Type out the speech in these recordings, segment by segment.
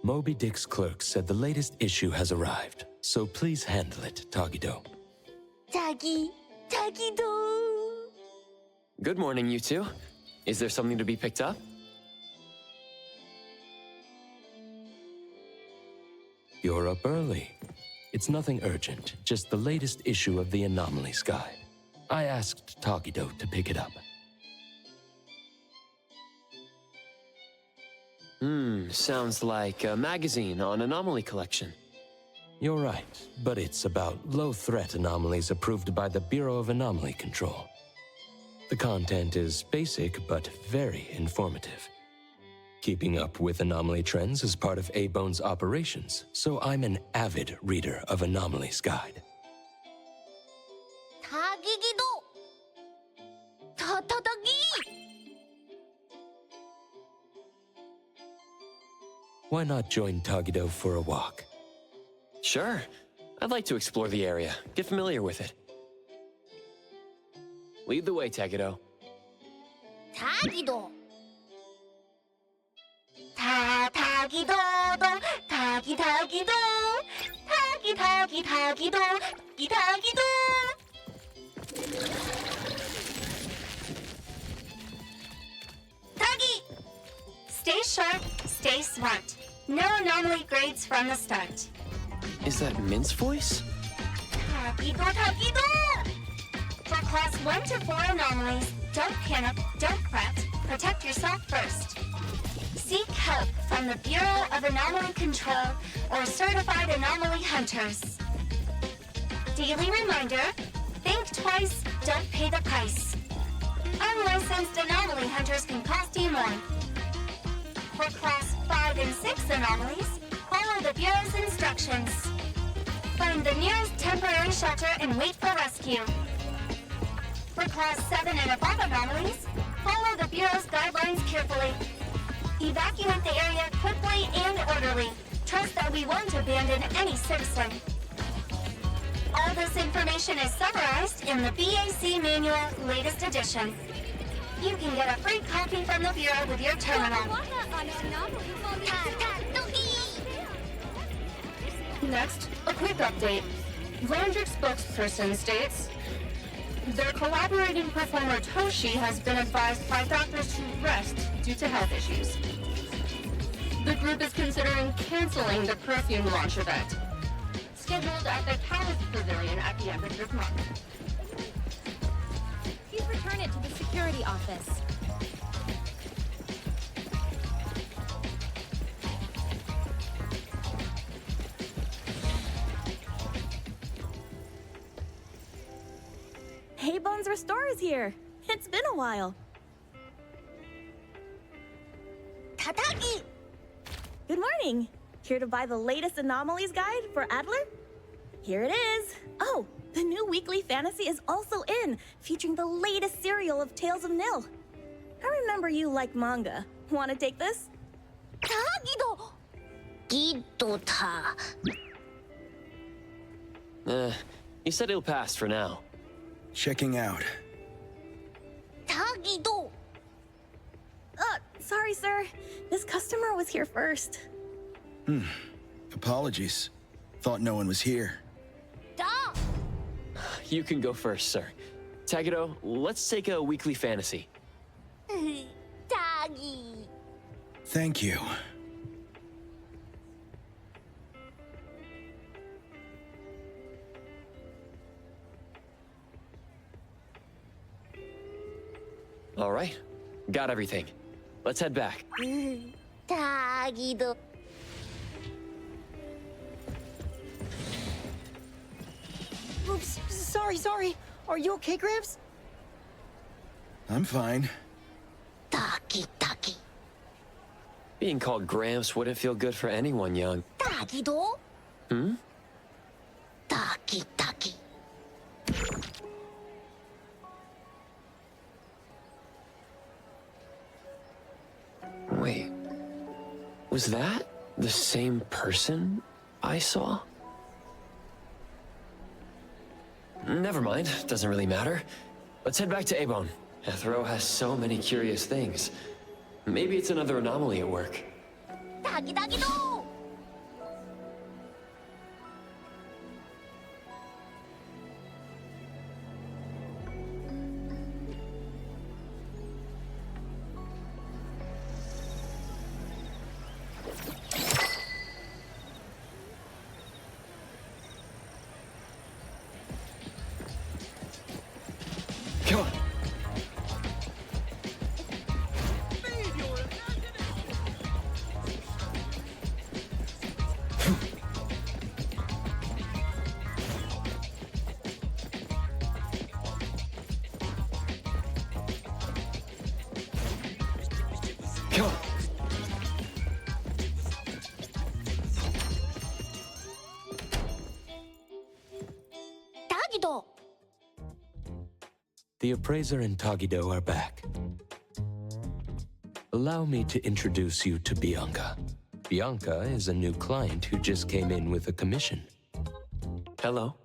Moby Dick's clerk said the latest issue has arrived, so please handle it, Taygedo. Taygedo! Good morning, you two. Is there something to be picked up? You're up early. It's nothing urgent, just the latest issue of the Anomalies guide. I asked Taygedo to pick it up. Sounds like a magazine on Anomaly collection. You're right, but it's about low-threat anomalies approved by the Bureau of Anomaly Control. The content is basic, but very informative. Keeping up with anomaly trends is part of Eibon's operations, so I'm an avid reader of Anomalies guide. Taygedo! Tatagi! Why not join Taygedo for a walk? Sure. I'd like to explore the area, get familiar with it. Lead the way, Taygedo. Taygedo! Taygedo! Taygedo! Taygedo! Taygedo! Tagi! Stay sharp, stay smart. No anomaly grades from the start. Is that Mint's voice? Taygedo! For class 1 to 4 anomalies, don't panic, don't fret, protect yourself first. Seek help from the Bureau of Anomaly Control or certified anomaly hunters. Daily reminder, think twice, don't pay the price. Unlicensed anomaly hunters can cost you more. For class 5 and 6 anomalies, follow the Bureau's instructions. Find the nearest temporary shelter and wait for rescue. For class 7 and above anomalies, follow the Bureau's guidelines carefully. Evacuate the area quickly and orderly. Trust that we won't abandon any citizen. All this information is summarized in the BAC Manual latest edition. You can get a free copy from the Bureau with your terminal. Next, a quick update. Landrick's spokesperson states, their collaborating performer Toshi has been advised by doctors to rest due to health issues. The group is considering canceling the Perfume launch event, scheduled at the Callus Pavilion at the end of this month. Please return it to the security office. Eibon's Restore is here. It's been a while. Tatagi! Good morning. Here to buy the latest Anomalies guide for Adler? Here it is. Oh, the new weekly fantasy is also in, featuring the latest serial of Tales of Nil. I remember you like manga. Want to take this? Taygedo! Gidota. You said it'll pass for now. Checking out. Taygedo! Sorry, sir. This customer was here first. Apologies. Thought no one was here. Da! You can go first, sir. Taygedo, let's take a weekly fantasy. Tagi! Thank you. All right, got everything. Let's head back. Taygedo. Oops, sorry. Are you okay, Gramps? I'm fine. Taki. Being called Gramps wouldn't feel good for anyone young. Taygedo? Hmm? Taki. Wait, was that the same person I saw? Never mind, doesn't really matter. Let's head back to Eibon. Ethro has so many curious things. Maybe it's another anomaly at work. Taygedo! Taygedo! The appraiser and Taygedo are back. Allow me to introduce you to Bianca. Bianca is a new client who just came in with a commission. Hello.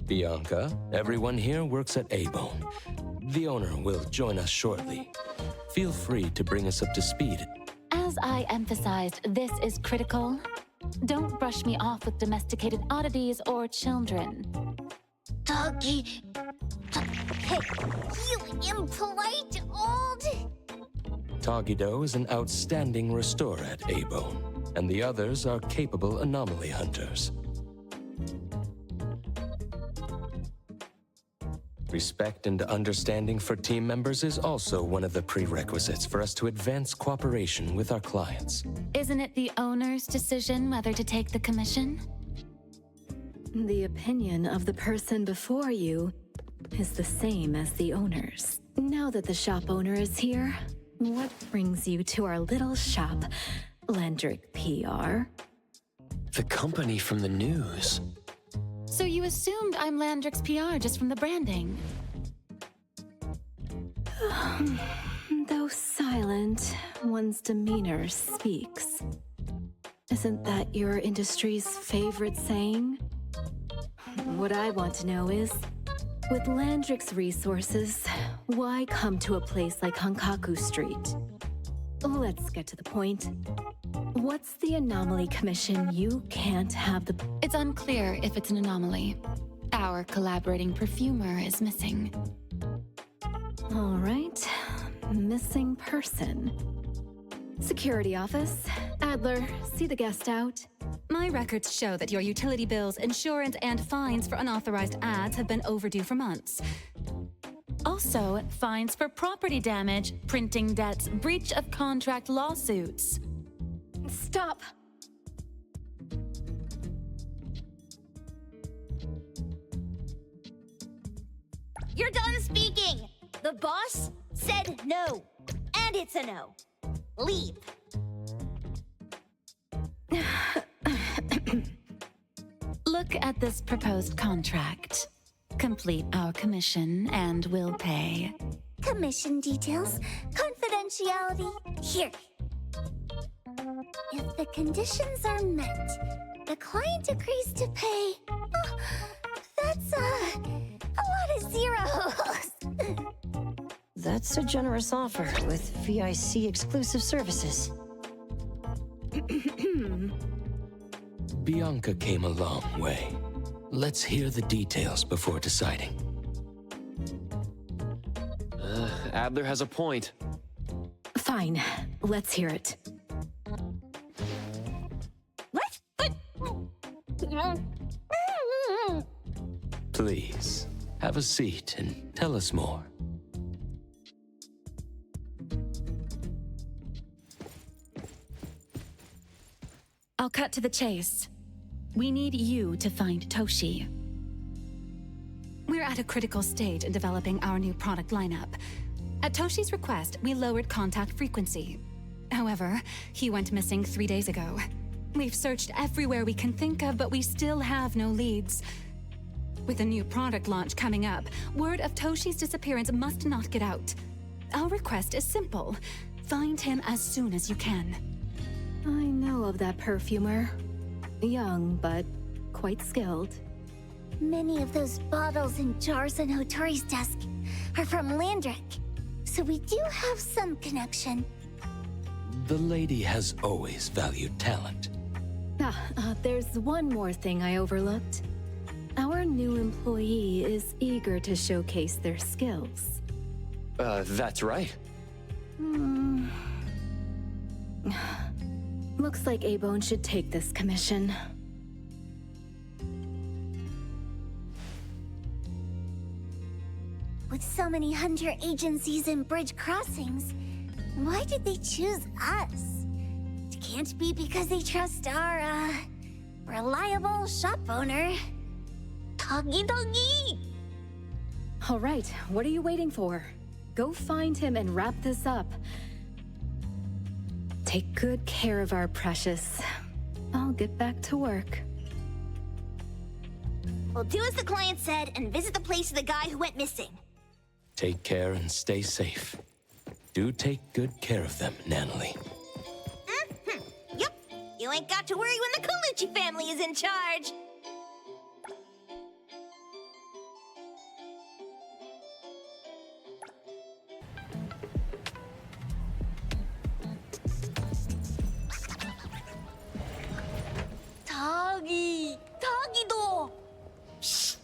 Bianca, everyone here works at Eibon. The owner will join us shortly. Feel free to bring us up to speed. As I emphasized, this is critical. Don't brush me off with domesticated oddities or children. Doggy. Hey, you impolite old... Taygedo is an outstanding restorer at Eibon, and the others are capable anomaly hunters. Respect and understanding for team members is also one of the prerequisites for us to advance cooperation with our clients. Isn't it the owner's decision whether to take the commission? The opinion of the person before you is the same as the owner's. Now that the shop owner is here, what brings you to our little shop, Landrick PR? The company from the news. So you assumed I'm Landrick's PR just from the branding? Though silent, one's demeanor speaks. Isn't that your industry's favorite saying? What I want to know is, with Landrick's resources, why come to a place like Hankaku Street? Let's get to the point. What's the anomaly commission you can't have the... It's unclear if it's an anomaly. Our collaborating perfumer is missing. All right. Missing person. Security office. Adler, see the guest out. My records show that your utility bills, insurance, and fines for unauthorized ads have been overdue for months. Also, fines for property damage, printing debts, breach of contract lawsuits. Stop! You're done speaking! The boss said no. And it's a no. Leave. Look at this proposed contract. Complete our commission and we'll pay. Commission details, confidentiality, here. If the conditions are met, the client agrees to pay. Oh, that's a lot of zeros. That's a generous offer with VIC exclusive services. Bianca came a long way. Let's hear the details before deciding. Adler has a point. Fine, let's hear it. Please, have a seat and tell us more. I'll cut to the chase. We need you to find Toshi. We're at a critical stage in developing our new product lineup. At Toshi's request, we lowered contact frequency. However, he went missing 3 days ago. We've searched everywhere we can think of, but we still have no leads. With a new product launch coming up, word of Toshi's disappearance must not get out. Our request is simple. Find him as soon as you can. I know of that perfumer. Young, but quite skilled. Many of those bottles and jars on Hotori's desk are from Landrick, so we do have some connection. The lady has always valued talent. There's one more thing I overlooked. Our new employee is eager to showcase their skills. That's right. Looks like Eibon should take this commission. With so many hunter agencies and bridge crossings, why did they choose us? It can't be because they trust our, reliable shop owner. Taygedo! All right, what are you waiting for? Go find him and wrap this up. Take good care of our precious. I'll get back to work. We'll do as the client said and visit the place of the guy who went missing. Take care and stay safe. Do take good care of them, Nanally. Yep. You ain't got to worry when the Colucci family is in charge. Taygedo! Shh!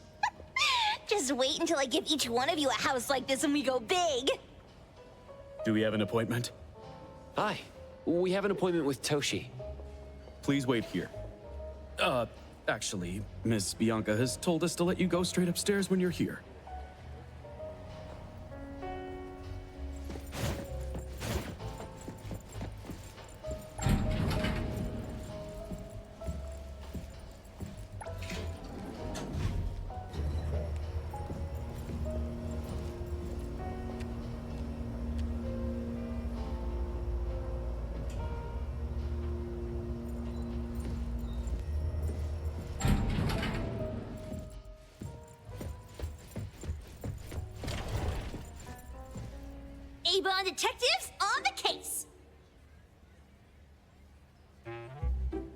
Just wait until I give each one of you a house like this when we go big. Do we have an appointment? Hi. We have an appointment with Toshi. Please wait here. Actually, Miss Bianca has told us to let you go straight upstairs when you're here. Eibon detectives on the case.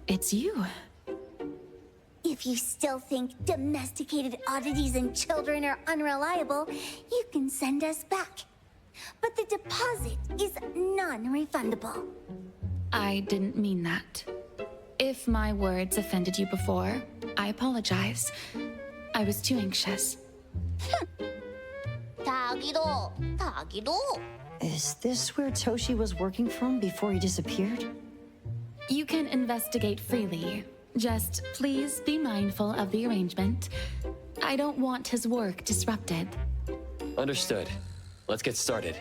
It's you. If you still think domesticated oddities and children are unreliable, you can send us back. But the deposit is non-refundable. I didn't mean that. If my words offended you before, I apologize. I was too anxious. Taygedo. Is this where Toshi was working from before he disappeared? You can investigate freely. Just please be mindful of the arrangement. I don't want his work disrupted. Understood. Let's get started.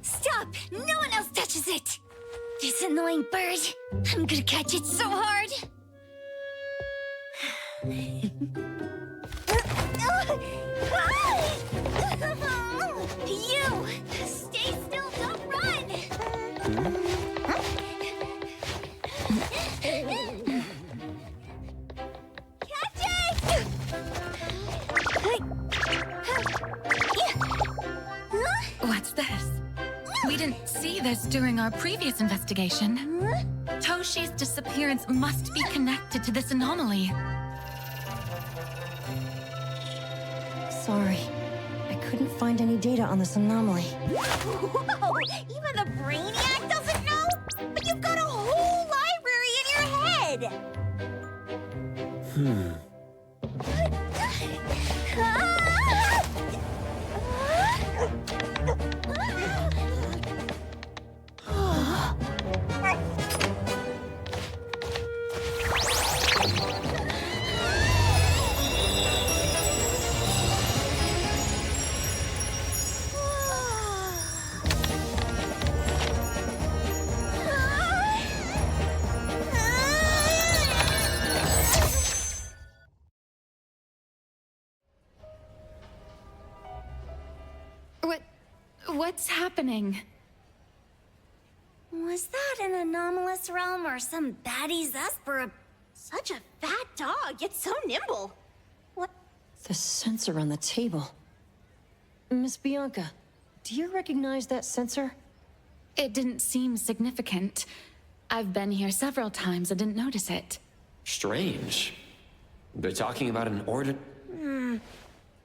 Stop! No one else touches it! This annoying bird. I'm gonna catch it so hard. You! Stay still, don't run! Catch it! What's this? We didn't see this during our previous investigation. Toshi's disappearance must be connected to this anomaly. Sorry, I couldn't find any data on this anomaly. Whoa! Even the Brainiac doesn't know? But you've got a whole library in your head! What's happening? Was that an anomalous realm or some baddie zest for such a fat dog, yet so nimble? What? The sensor on the table. Miss Bianca, do you recognize that sensor? It didn't seem significant. I've been here several times and didn't notice it. Strange. They're talking about an order.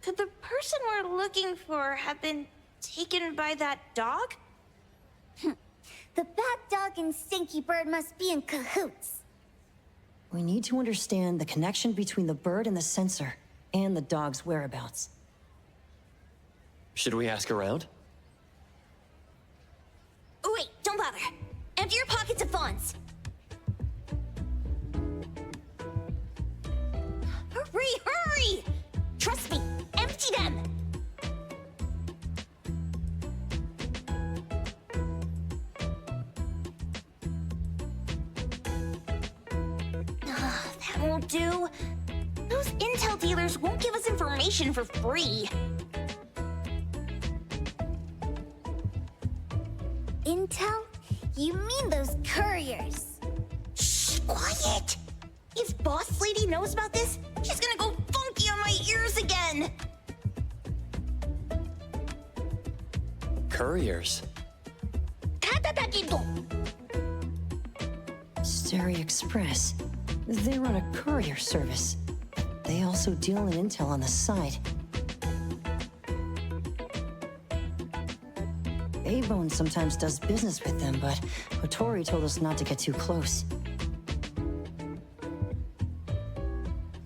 Could the person we're looking for have been taken by that dog? The bad dog and Stinky Bird must be in cahoots. We need to understand the connection between the bird and the sensor, and the dog's whereabouts. Should we ask around? Oh, wait, don't bother. Empty your pockets of funds. Hurry! Trust me, empty them! That won't do. Those intel dealers won't give us information for free. Intel? You mean those couriers? Shh, quiet! If Boss Lady knows about this, she's gonna go funky on my ears again! Couriers? Steri Express. They run a courier service. They also deal in intel on the side. Eibon sometimes does business with them, but Hotori told us not to get too close.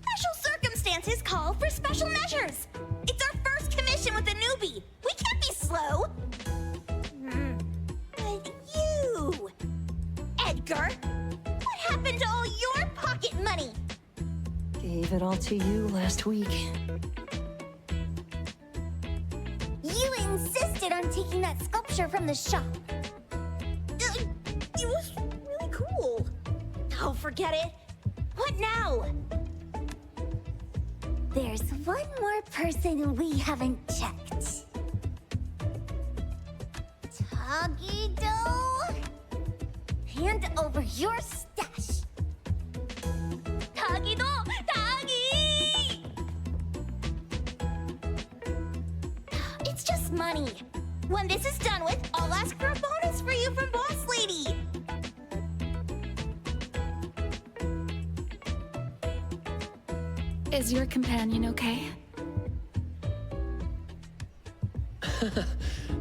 Special circumstances call for special measures! It's our first commission with a newbie! We can't be slow! But you... Edgar! What happened to all your pocket money? Gave it all to you last week. You insisted on taking that sculpture from the shop. It was really cool. Oh, forget it. What now? There's one more person we haven't checked. Taygedo? Hand over your stash. Taygedo! Tagi! It's just money. When this is done with, I'll ask for a bonus for you from Boss Lady. Is your companion okay?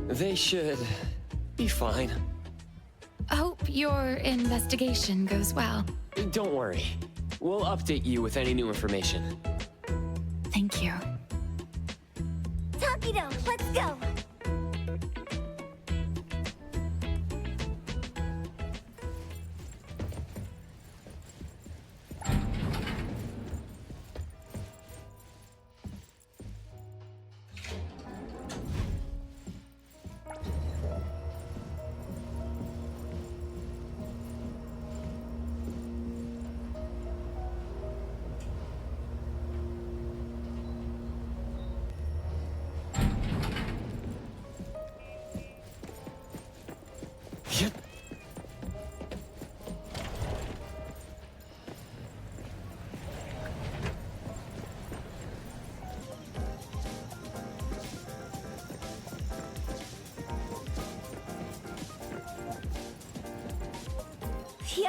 They should be fine. Hope your investigation goes well. Don't worry. We'll update you with any new information. Thank you. Taygedo, let's go.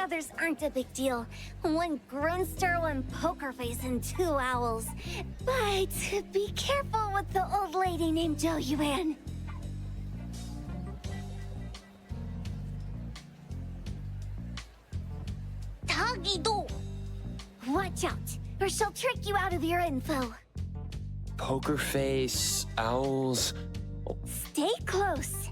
others aren't a big deal. One grunster, one poker face, and 2 owls. But be careful with the old lady named Jinyuan. Taygedo! Watch out, or she'll trick you out of your info. Poker face, owls. Stay close.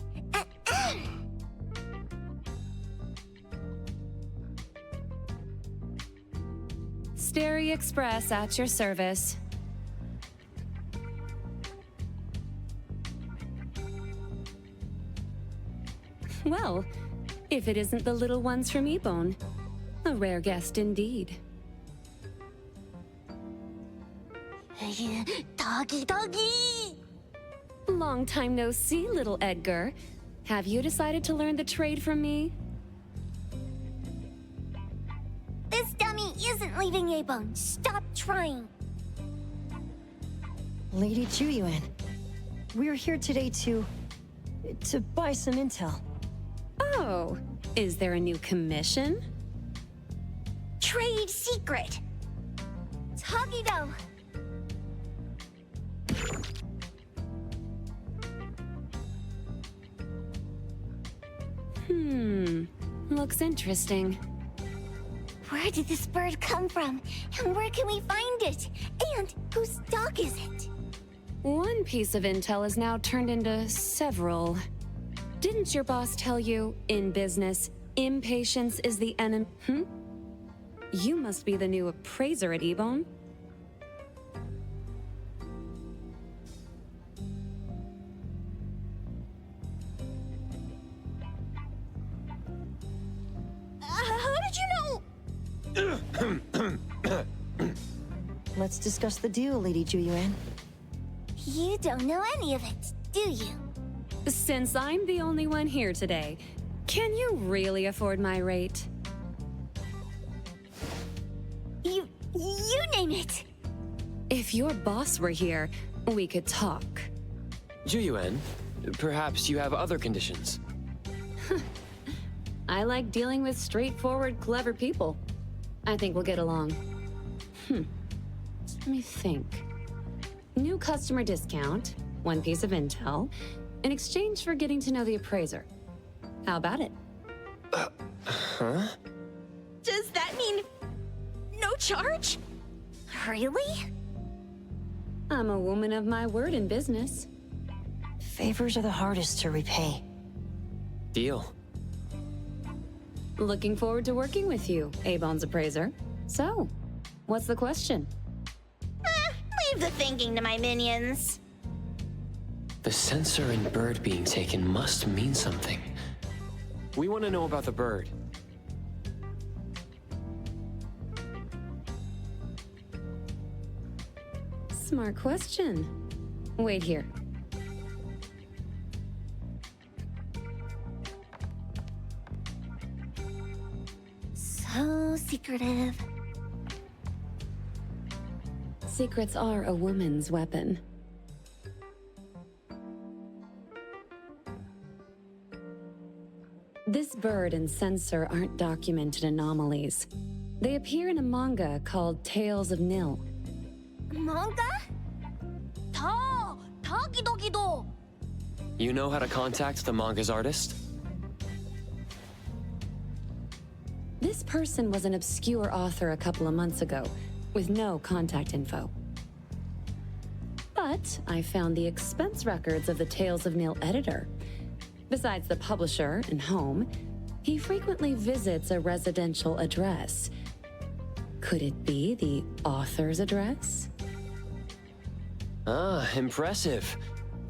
Starry Express at your service. Well, if it isn't the little ones from Eibon. A rare guest indeed. Doggy! Long time no see, little Edgar. Have you decided to learn the trade from me? This dummy isn't leaving Eibon. Stop trying. Lady Jinyuan, we're here today to buy some intel. Oh, is there a new commission? Trade secret. Taygedo. Looks interesting. Where did this bird come from? And where can we find it? And whose dog is it? One piece of intel is now turned into several. Didn't your boss tell you, in business, impatience is the enemy? You must be the new appraiser at Eibon. How did you know? Let's discuss the deal, Lady Jinyuan. You don't know any of it, do you? Since I'm the only one here today, can you really afford my rate? You name it. If your boss were here, we could talk. Jinyuan, perhaps you have other conditions. I like dealing with straightforward, clever people. I think we'll get along. Let me think. New customer discount, one piece of intel, in exchange for getting to know the appraiser. How about it? Huh? Does that mean no charge? Really? I'm a woman of my word in business. Favors are the hardest to repay. Deal. Looking forward to working with you, Eibon's appraiser. So, what's the question? Leave the thinking to my minions. The sensor and bird being taken must mean something. We want to know about the bird. Smart question. Wait here. So secretive. Secrets are a woman's weapon. This bird and sensor aren't documented anomalies. They appear in a manga called Tales of Nil. Manga? Taygedo. You know how to contact the manga's artist? This person was an obscure author a couple of months ago, with no contact info. But I found the expense records of the Tales of Nil editor. Besides the publisher and home, he frequently visits a residential address. Could it be the author's address? Ah, impressive.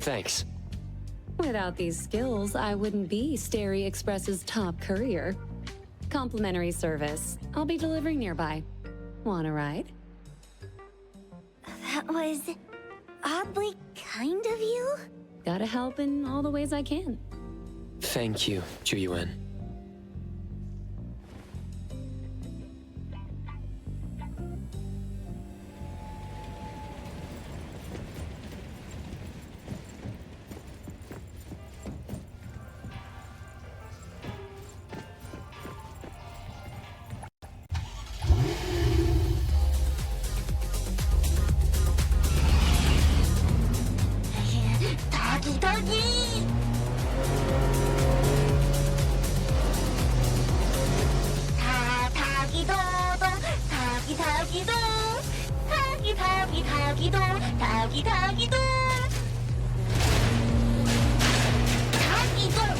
Thanks. Without these skills, I wouldn't be Starry Express's top courier. Complimentary service. I'll be delivering nearby. Want a ride? That was oddly kind of you. Gotta help in all the ways I can. Thank you, Jinyuan. Taygedo, Taygedo. Taygedo.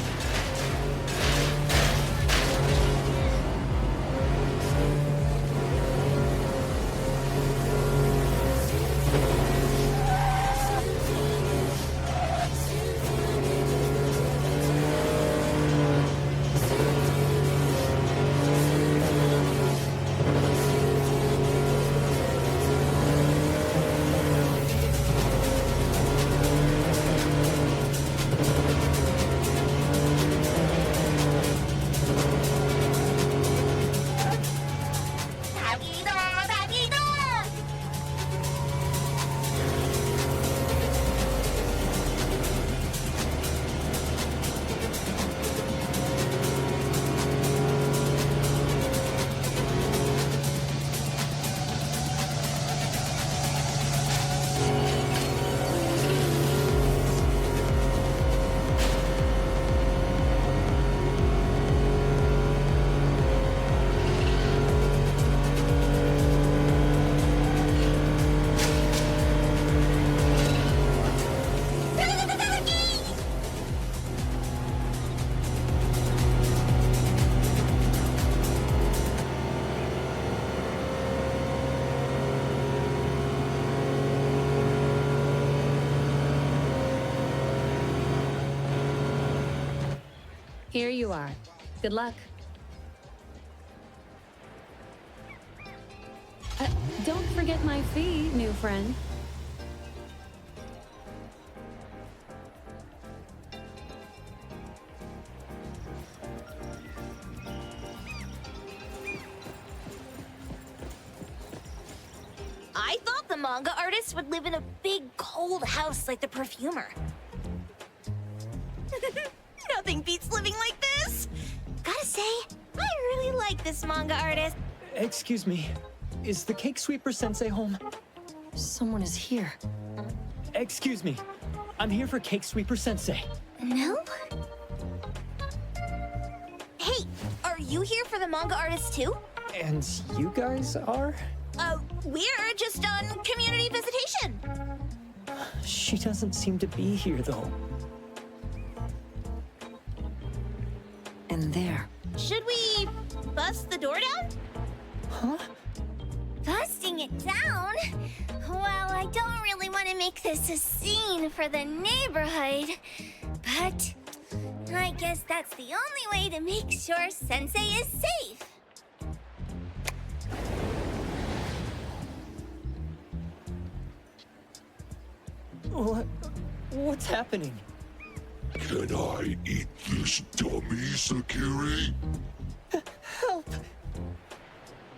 Here you are. Good luck. Don't forget my fee, new friend. I thought the manga artist would live in a big, cold house like the Perfumer. Nothing beats living like this! Gotta say, I really like this manga artist. Excuse me, is the Cake Sweeper Sensei home? Someone is here. Excuse me, I'm here for Cake Sweeper Sensei. No? Hey, are you here for the manga artist too? And you guys are? We're just on community visitation. She doesn't seem to be here though. And there. Should we bust the door down? Huh? Busting it down? Well, I don't really want to make this a scene for the neighborhood, but I guess that's the only way to make sure Sensei is safe. What's happening? Can I eat this dummy, Sakiri? Help!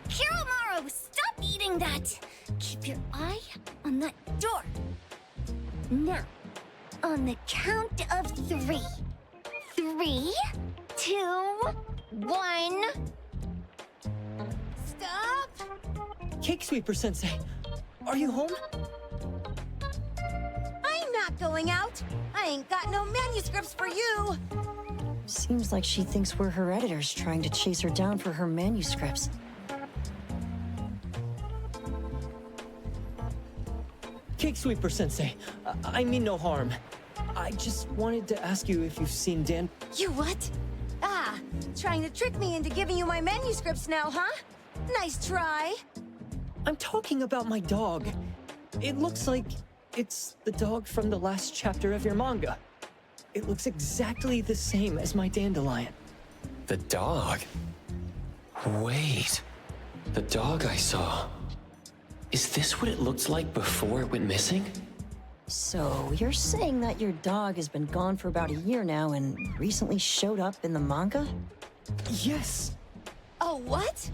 Kiroumaru, stop eating that! Keep your eye on that door. Now, on the count of 3. 3, 2, 1. Stop! Cake Sweeper Sensei, are you home? I'm not going out. I ain't got no manuscripts for you. Seems like she thinks we're her editors trying to chase her down for her manuscripts. Cake Sweeper Sensei, I mean no harm. I just wanted to ask you if you've seen Dan... You what? Ah, trying to trick me into giving you my manuscripts now, huh? Nice try. I'm talking about my dog. It looks like it's the dog from the last chapter of your manga. It looks exactly the same as my Dandelion. The dog? Wait. The dog I saw. Is this what it looked like before it went missing? So, you're saying that your dog has been gone for about a year now and recently showed up in the manga? Yes! Oh, what?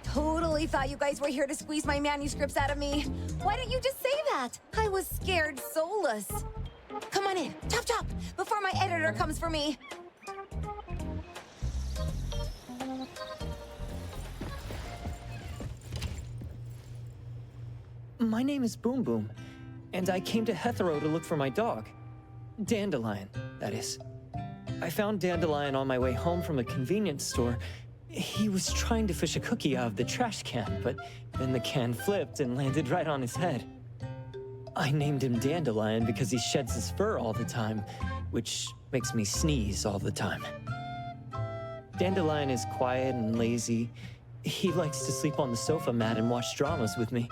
Totally thought you guys were here to squeeze my manuscripts out of me. Why didn't you just say that? I was scared soulless. Come on in, chop chop, before my editor comes for me. My name is Boom Boom, and I came to Hethero to look for my dog. Dandelion, that is. I found Dandelion on my way home from a convenience store. He was trying to fish a cookie out of the trash can, but then the can flipped and landed right on his head. I named him Dandelion because he sheds his fur all the time, which makes me sneeze all the time. Dandelion is quiet and lazy. He likes to sleep on the sofa mat and watch dramas with me.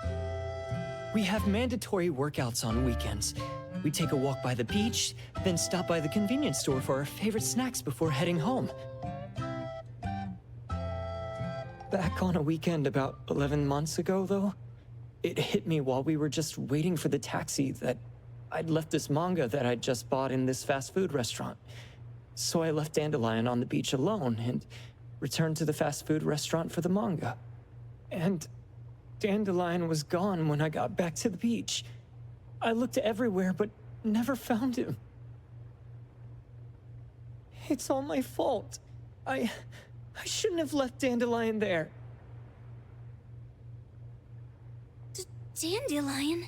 We have mandatory workouts on weekends. We take a walk by the beach, then stop by the convenience store for our favorite snacks before heading home. Back on a weekend about 11 months ago, though, it hit me while we were just waiting for the taxi that I'd left this manga that I'd just bought in this fast food restaurant. So I left Dandelion on the beach alone and returned to the fast food restaurant for the manga. And Dandelion was gone when I got back to the beach. I looked everywhere, but never found him. It's all my fault. I shouldn't have left Dandelion there. Dandelion?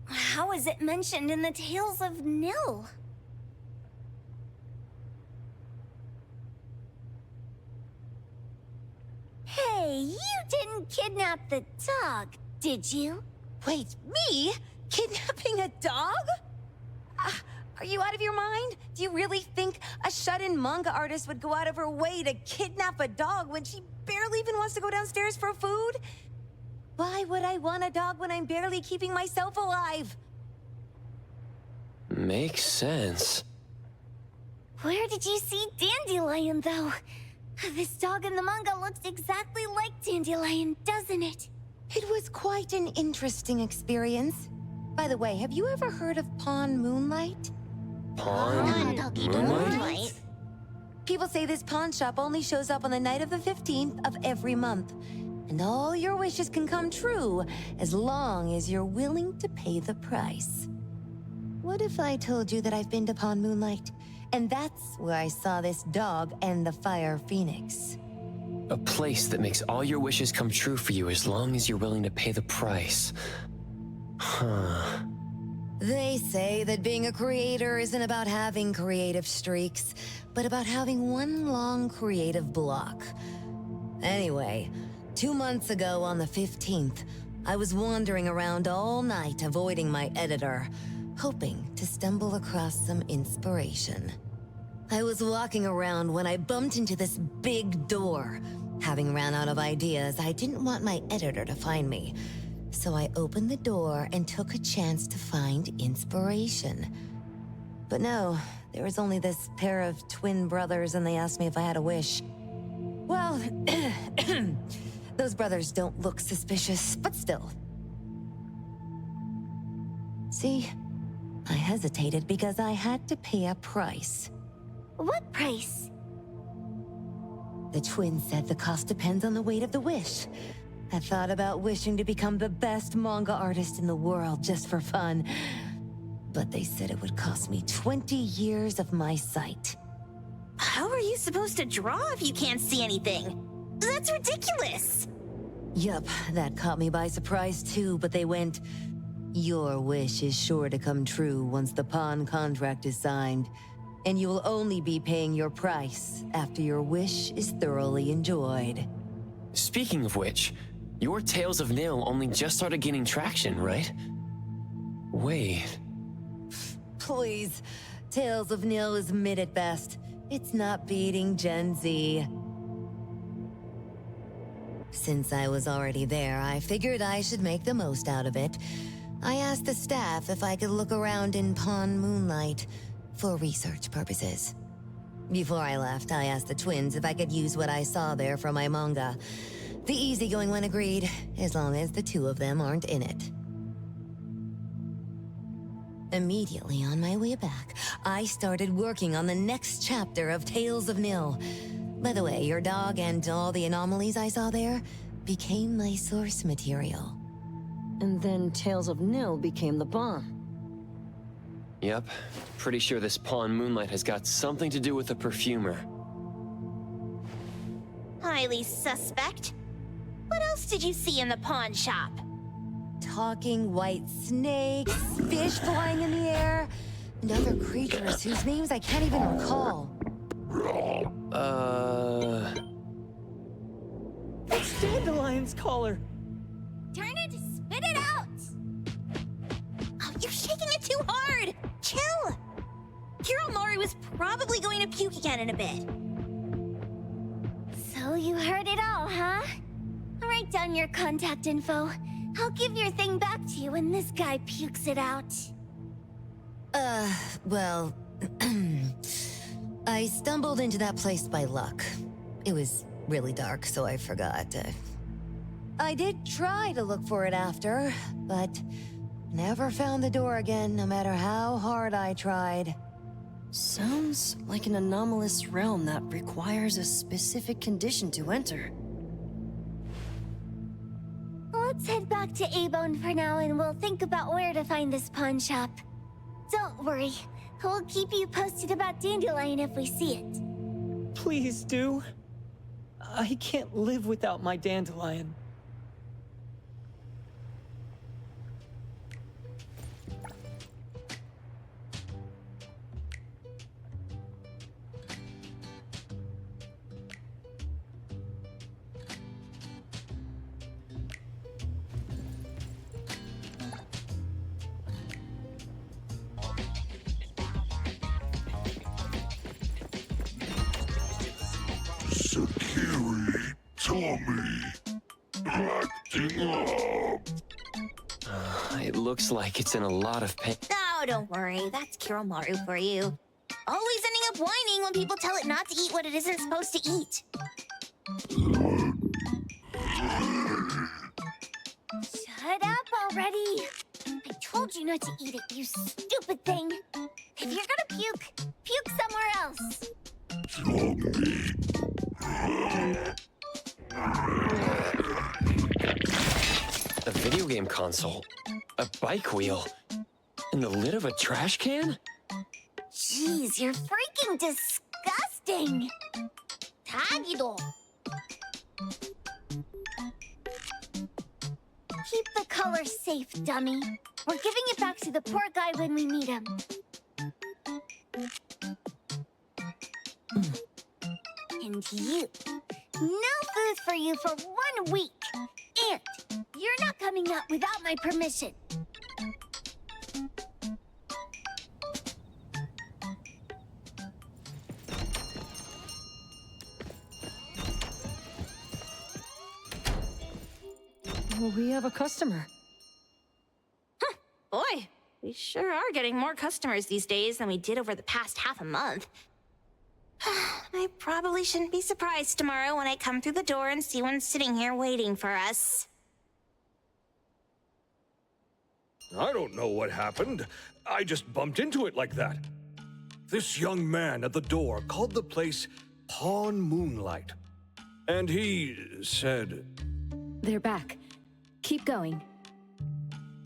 How is it mentioned in the Tales of Nil? Hey, you didn't kidnap the dog, did you? Wait, me? Kidnapping a dog? Are you out of your mind? Do you really think a shut-in manga artist would go out of her way to kidnap a dog when she barely even wants to go downstairs for food? Why would I want a dog when I'm barely keeping myself alive? Makes sense. Where did you see Dandelion, though? This dog in the manga looks exactly like Dandelion, doesn't it? It was quite an interesting experience. By the way, have you ever heard of Pawn Moonlight? Pawn Moonlight? People say this pawn shop only shows up on the night of the 15th of every month. And all your wishes can come true as long as you're willing to pay the price. What if I told you that I've been to Pawn Moonlight? And that's where I saw this dog and the Fire Phoenix. A place that makes all your wishes come true for you as long as you're willing to pay the price. Huh. They say that being a creator isn't about having creative streaks, but about having one long creative block. Anyway, 2 months ago on the 15th, I was wandering around all night avoiding my editor, hoping to stumble across some inspiration. I was walking around when I bumped into this big door. Having ran out of ideas, I didn't want my editor to find me. So I opened the door and took a chance to find inspiration. But no, there was only this pair of twin brothers and they asked me if I had a wish. Well, those brothers don't look suspicious, but still. See, I hesitated because I had to pay a price. What price? The twins said the cost depends on the weight of the wish. I thought about wishing to become the best manga artist in the world just for fun. But they said it would cost me 20 years of my sight. How are you supposed to draw if you can't see anything? That's ridiculous! Yup, that caught me by surprise too, but they went, "Your wish is sure to come true once the pawn contract is signed, and you will only be paying your price after your wish is thoroughly enjoyed." Speaking of which, your Tales of Nil only just started gaining traction, right? Wait. Please, Tales of Nil is mid at best. It's not beating Gen Z. Since I was already there, I figured I should make the most out of it. I asked the staff if I could look around in Pawn Moonlight for research purposes. Before I left, I asked the twins if I could use what I saw there for my manga. The easygoing one agreed, as long as the two of them aren't in it. Immediately on my way back, I started working on the next chapter of Tales of Nil. By the way, your dog and all the anomalies I saw there became my source material. And then Tales of Nil became the bomb. Yep. Pretty sure this Pawn Moonlight has got something to do with the Perfumer. Highly suspect. What else did you see in the pawn shop? Talking white snakes, fish flying in the air, and other creatures whose names I can't even recall. It's Dandelion's collar! Turn it, spit it out! Oh, you too hard! Chill! Kiroumaru is probably going to puke again in a bit. So you heard it all, huh? Write down your contact info. I'll give your thing back to you when this guy pukes it out. Well... I stumbled into that place by luck. It was really dark, so I forgot. I did try to look for it after, but never found the door again, no matter how hard I tried. Sounds like an anomalous realm that requires a specific condition to enter. Let's head back to Eibon for now and we'll think about where to find this pawn shop. Don't worry, we'll keep you posted about Dandelion if we see it. Please do. I can't live without my Dandelion. Sakiri, Tommy, acting up. It looks like it's in a lot of pain. Oh, don't worry. That's Kiroumaru for you. Always ending up whining when people tell it not to eat what it isn't supposed to eat. Shut up already! I told you not to eat it, you stupid thing! If you're gonna puke, puke somewhere else! A video game console, a bike wheel, and the lid of a trash can? Jeez, you're freaking disgusting! Taygedo! Keep the color safe, dummy. We're giving it back to the poor guy when we meet him. And you. No food for you for 1 week. And you're not coming out without my permission. We have a customer. Boy, we sure are getting more customers these days than we did over the past half a month. I probably shouldn't be surprised tomorrow when I come through the door and see one sitting here waiting for us. I don't know what happened. I just bumped into it like that. This young man at the door called the place Pawn Moonlight. And he said... They're back. Keep going.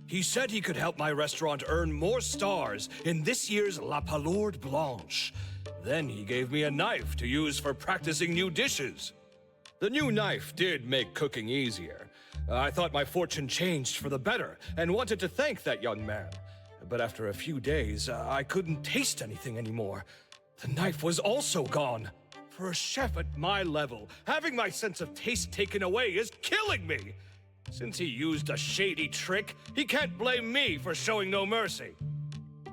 He said he could help my restaurant earn more stars in this year's La Palourde Blanche. Then he gave me a knife to use for practicing new dishes. The new knife did make cooking easier. I thought my fortune changed for the better and wanted to thank that young man. But after a few days, I couldn't taste anything anymore. The knife was also gone. For a chef at my level, having my sense of taste taken away is killing me. Since he used a shady trick, he can't blame me for showing no mercy.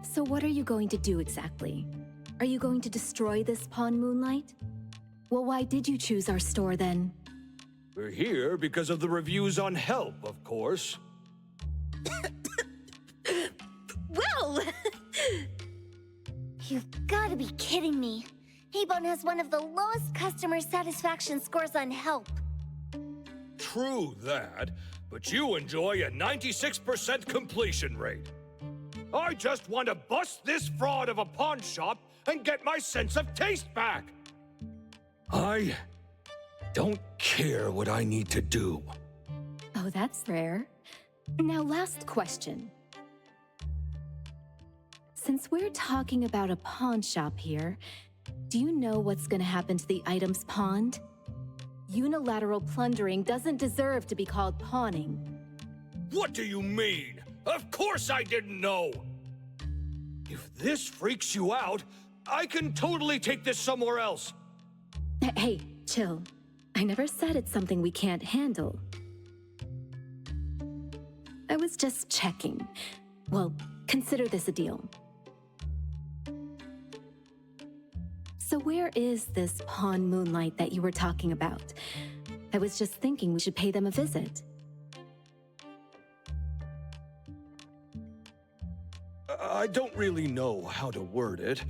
So what are you going to do exactly? Are you going to destroy this Pawn Moonlight? Well, why did you choose our store then? We're here because of the reviews on Help, of course. Whoa! You've got to be kidding me. Eibon has one of the lowest customer satisfaction scores on Help. True that, but you enjoy a 96% completion rate. I just want to bust this fraud of a pawn shop and get my sense of taste back. I don't care what I need to do. Oh, that's rare. Now, last question. Since we're talking about a pawn shop here, do you know what's gonna happen to the items pawned? Unilateral plundering doesn't deserve to be called pawning. What do you mean? Of course I didn't know! If this freaks you out, I can totally take this somewhere else. Hey, chill. I never said it's something we can't handle. I was just checking. Well, Consider this a deal. So where is this pawn Moonlight that you were talking about? I was just thinking we should pay them a visit. I don't really know how to word it,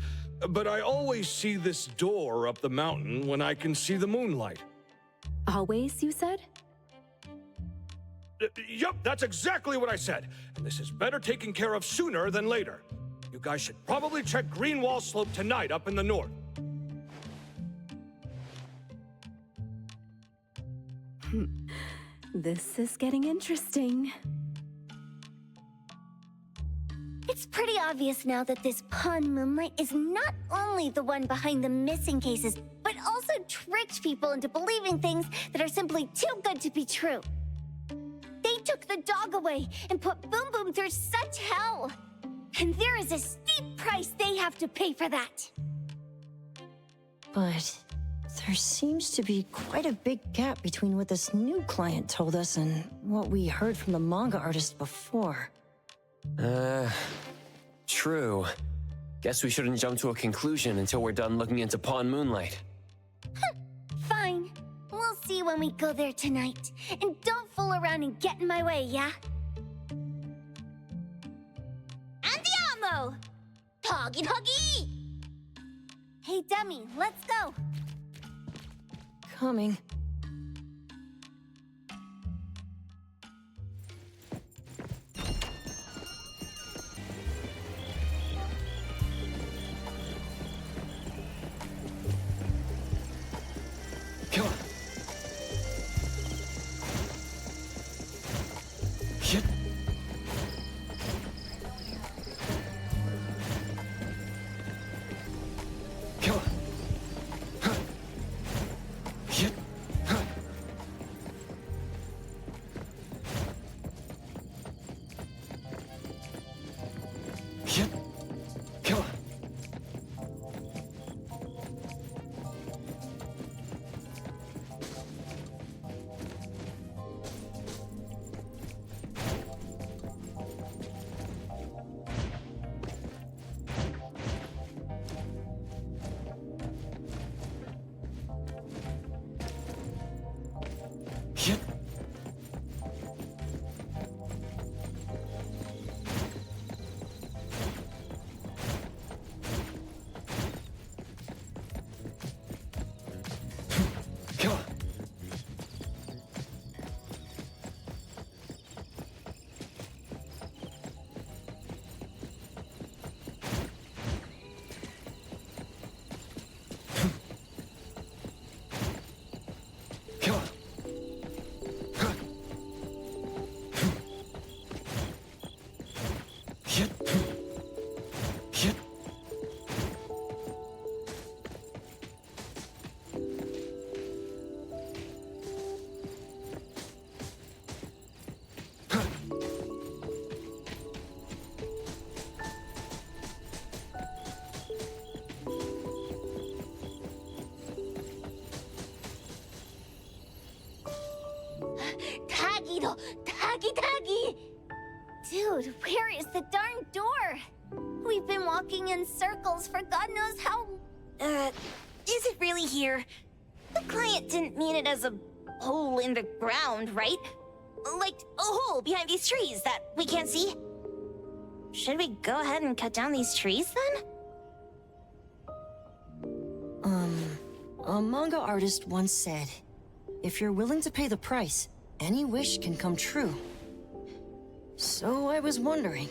but I always see this door up the mountain when I can see the moonlight. Always, you said? Yup, that's exactly what I said. And this is better taken care of sooner than later. You guys should probably check Greenwall Slope tonight up in the north. This is getting interesting. It's pretty obvious now that this pawn Moonlight is not only the one behind the missing cases, but also tricked people into believing things that are simply too good to be true. They took the dog away and put Boom Boom through such hell. And there is a steep price they have to pay for that. But there seems to be quite a big gap between what this new client told us and what we heard from the manga artist before. True. Guess we shouldn't jump to a conclusion until we're done looking into Pawn Moonlight. Fine. We'll see when we go there tonight. And don't fool around and get in my way, yeah? Andiamo! Toggy Toggy! Hey, dummy, let's go. Coming. Come on. Shit. Come on. Huh. Shit. Huh. Shit. Come on. Shit. Come on. Come on. Shit. Shit. Taygedo! Tagi! Dude, where is the darn door? We've been walking in circles for God knows how... is it really here? The client didn't mean it as a hole in the ground, right? Like a hole behind these trees that we can't see? Should we go ahead and cut down these trees then? A manga artist once said, if you're willing to pay the price, any wish can come true. So I was wondering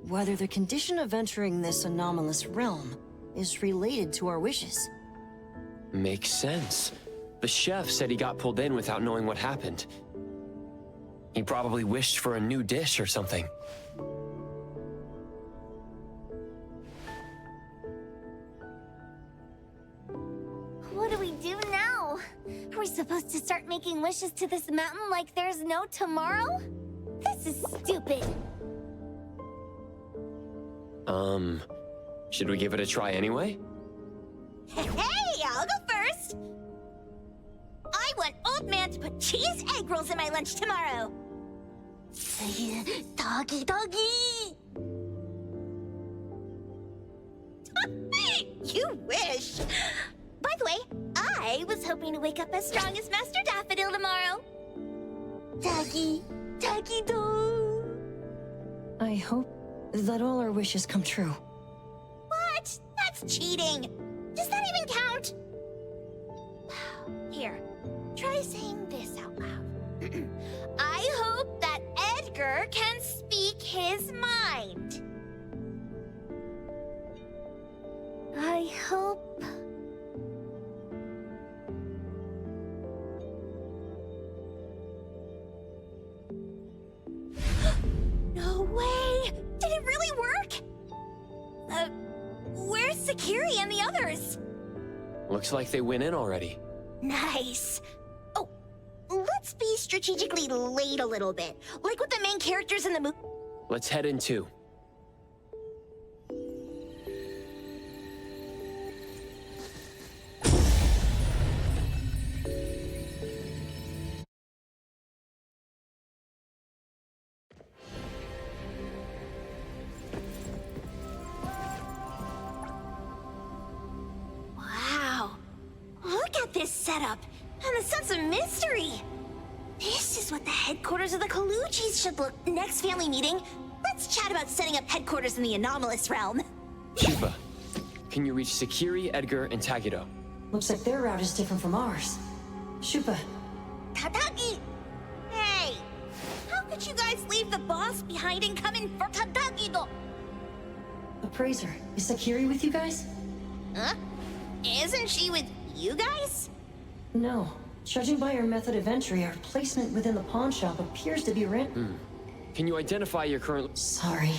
whether the condition of entering this anomalous realm is related to our wishes. Makes sense. The chef said he got pulled in without knowing what happened. He probably wished for a new dish or something. What do we do now? Are we supposed to start making wishes to this mountain like there's no tomorrow? This is stupid. Should we give it a try anyway? Hey, I'll go first. I want Old Man to put cheese egg rolls in my lunch tomorrow. Doggy. You wish. By the way, I was hoping to wake up as strong as Master Daffodil tomorrow. Taygedo. I hope that all our wishes come true. What? That's cheating. Does that even count? Here, try saying this out loud. I hope that Edgar can speak his mind. I hope... No way! Did it really work? Where's Sakiri and the others? Looks like they went in already. Nice. Oh, let's be strategically late a little bit, like with the main characters in the movie. Let's head in too. Wow. Look at this setup, and the sense of mystery. This is what the headquarters of the Kaluchis should look. Next family meeting, let's chat about setting up headquarters in the anomalous realm. Shupa, can you reach Sakiri, Edgar, and Taygedo? Looks like their route is different from ours. Shupa. Tadagi! Hey! How could you guys leave the boss behind and come in for Tadagido? Appraiser, is Sakiri with you guys? Huh? Isn't she with you guys? No. Judging by her method of entry, our placement within the pawn shop appears to be random. Can you identify your current... Sorry.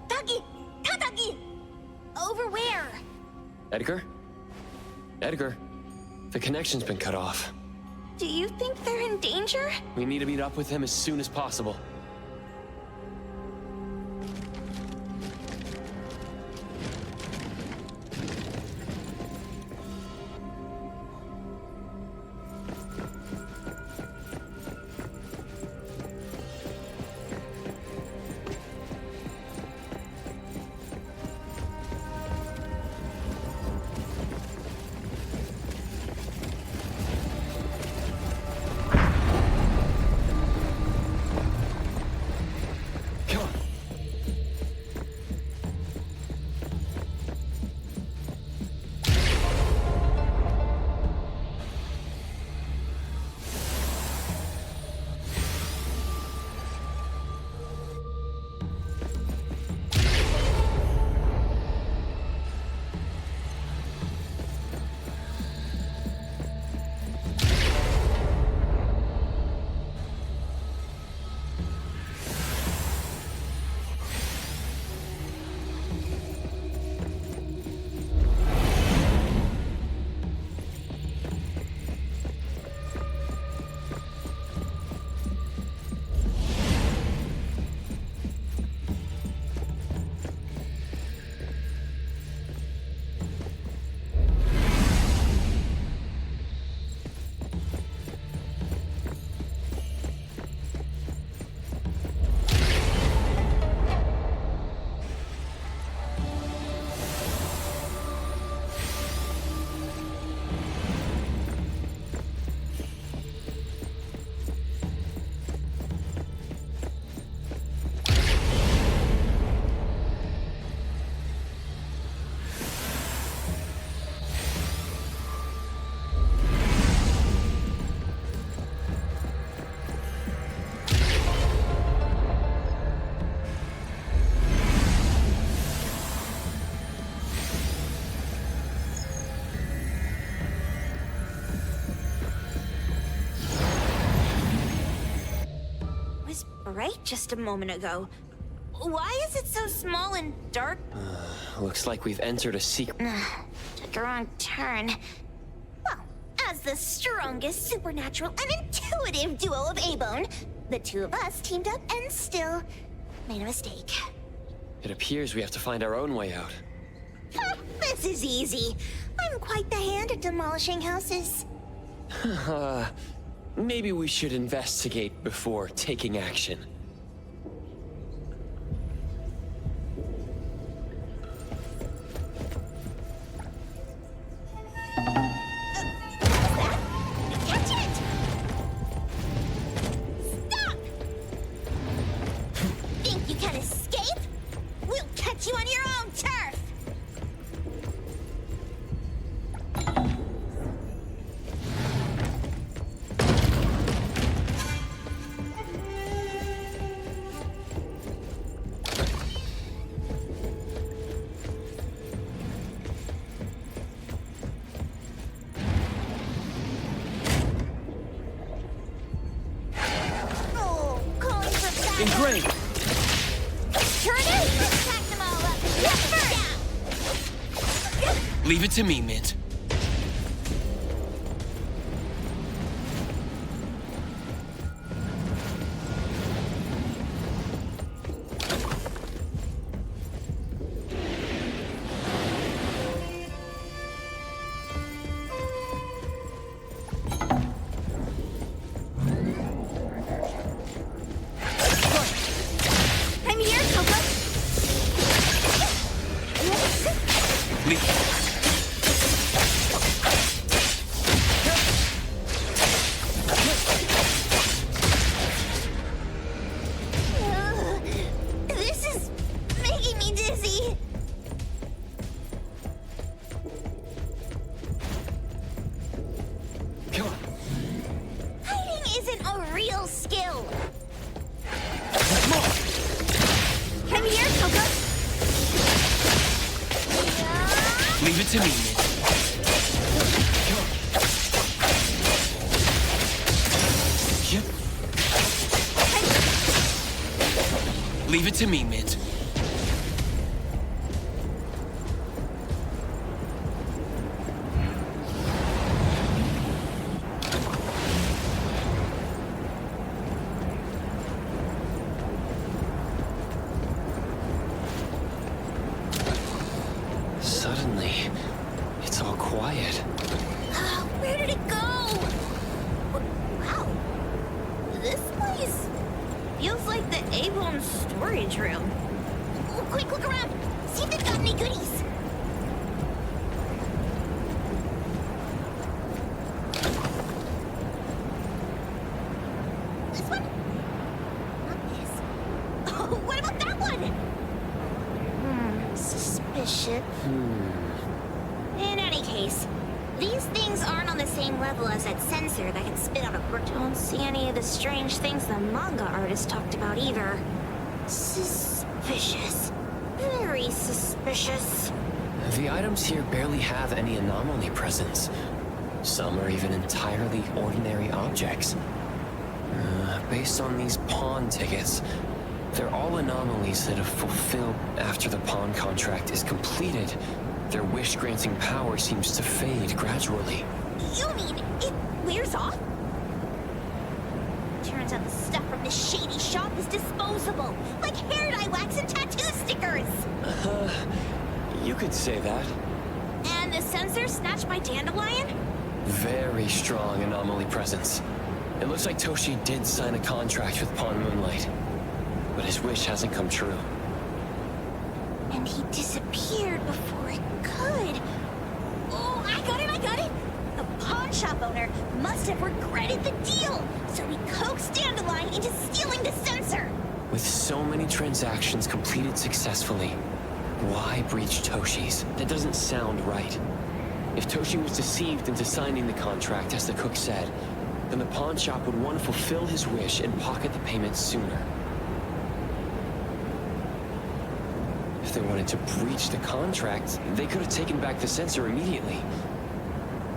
Tadagi! Over where? Edgar? Edgar? The connection's been cut off. Do you think they're in danger? We need to meet up with him as soon as possible. Right just a moment ago. Why is it so small and dark? Looks like we've entered a secret... Took a wrong turn. Well, as the strongest supernatural and intuitive duo of Eibon, the two of us teamed up and still made a mistake. It appears we have to find our own way out. This is easy. I'm quite the hand at demolishing houses. Maybe we should investigate before taking action. Leave it to me, Mint. Leave it to me, Mint. Suddenly, it's all quiet. Where did it go? Wow. This place feels like the Eibon storage room. Oh, quick, look around. See if they've got any goodies. This one? Not this. Oh, what about that one? Suspicious. In any case, these things aren't on the same level as that sensor that can spit out a brick. Don't see any of the strange things the manga artist talked about either. Suspicious. Very suspicious. The items here barely have any anomaly presence. Some are even entirely ordinary objects. Based on these pawn tickets, they're all anomalies that have fulfilled after the pawn contract is completed. Their wish-granting power seems to fade gradually. You mean it wears off? Turns out the stuff from this shady shop is disposable, like hair dye wax and tattoo stickers. You could say that. And the sensor snatched by Dandelion? Very strong anomaly presence. It looks like Toshi did sign a contract with Pawn Moonlight, but his wish hasn't come true. And he disappeared before it could. Oh, I got it! The pawn shop owner must have regretted the deal, so he coaxed Dandelion into stealing the sensor. With so many transactions completed successfully, why breach Toshi's? That doesn't sound right. If Toshi was deceived into signing the contract, as the cook said, then the pawn shop would want to fulfill his wish and pocket the payment sooner. If they wanted to breach the contract, they could have taken back the sensor immediately.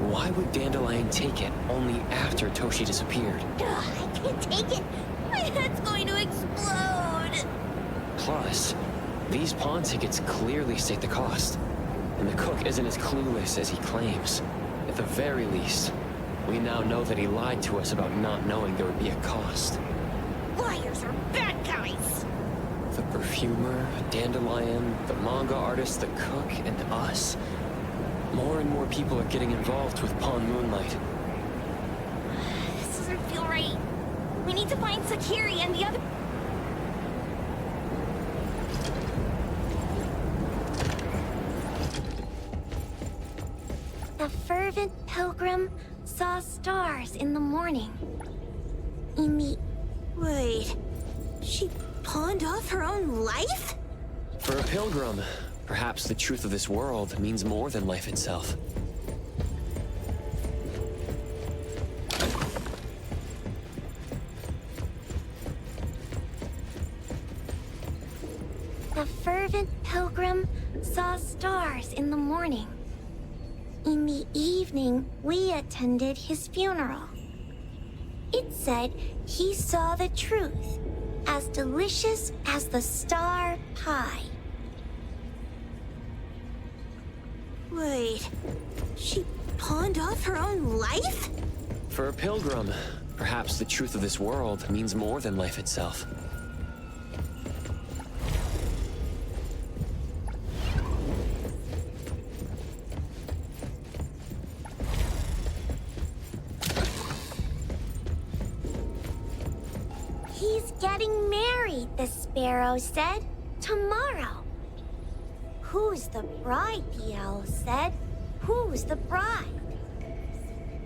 Why would Dandelion take it only after Toshi disappeared? I can't take it. My head's going to explode. Plus, these pawn tickets clearly state the cost, and the cook isn't as clueless as he claims. At the very least, we now know that he lied to us about not knowing there would be a cost. Liars are bad guys. The Perfumer, Dandelion, the manga artist, the cook, and us. More and more people are getting involved with Pawn Moonlight. This doesn't feel right. We need to find Sakiri and the other... The fervent pilgrim saw stars in the morning. Wait, she pawned off her own life? For a pilgrim, perhaps the truth of this world means more than life itself. The fervent pilgrim saw stars in the morning. In the evening, we attended his funeral. It said he saw the truth, as delicious as the star pie. Wait, she pawned off her own life? For a pilgrim, perhaps the truth of this world means more than life itself. He's getting married, the sparrow said. Tomorrow. Who's the bride, the owl said. Who's the bride?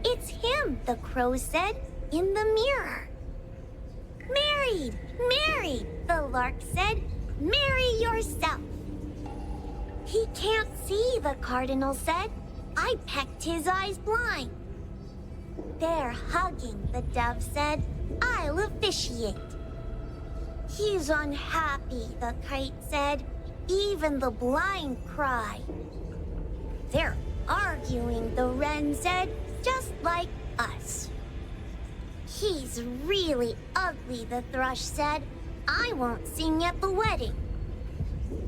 It's him, the crow said, in the mirror. Married, married, the lark said. Marry yourself. He can't see, the cardinal said. I pecked his eyes blind. They're hugging, the dove said. I'll officiate. He's unhappy, the kite said. Even the blind cried. They're arguing, the wren said, just like us. He's really ugly, the thrush said. I won't sing at the wedding.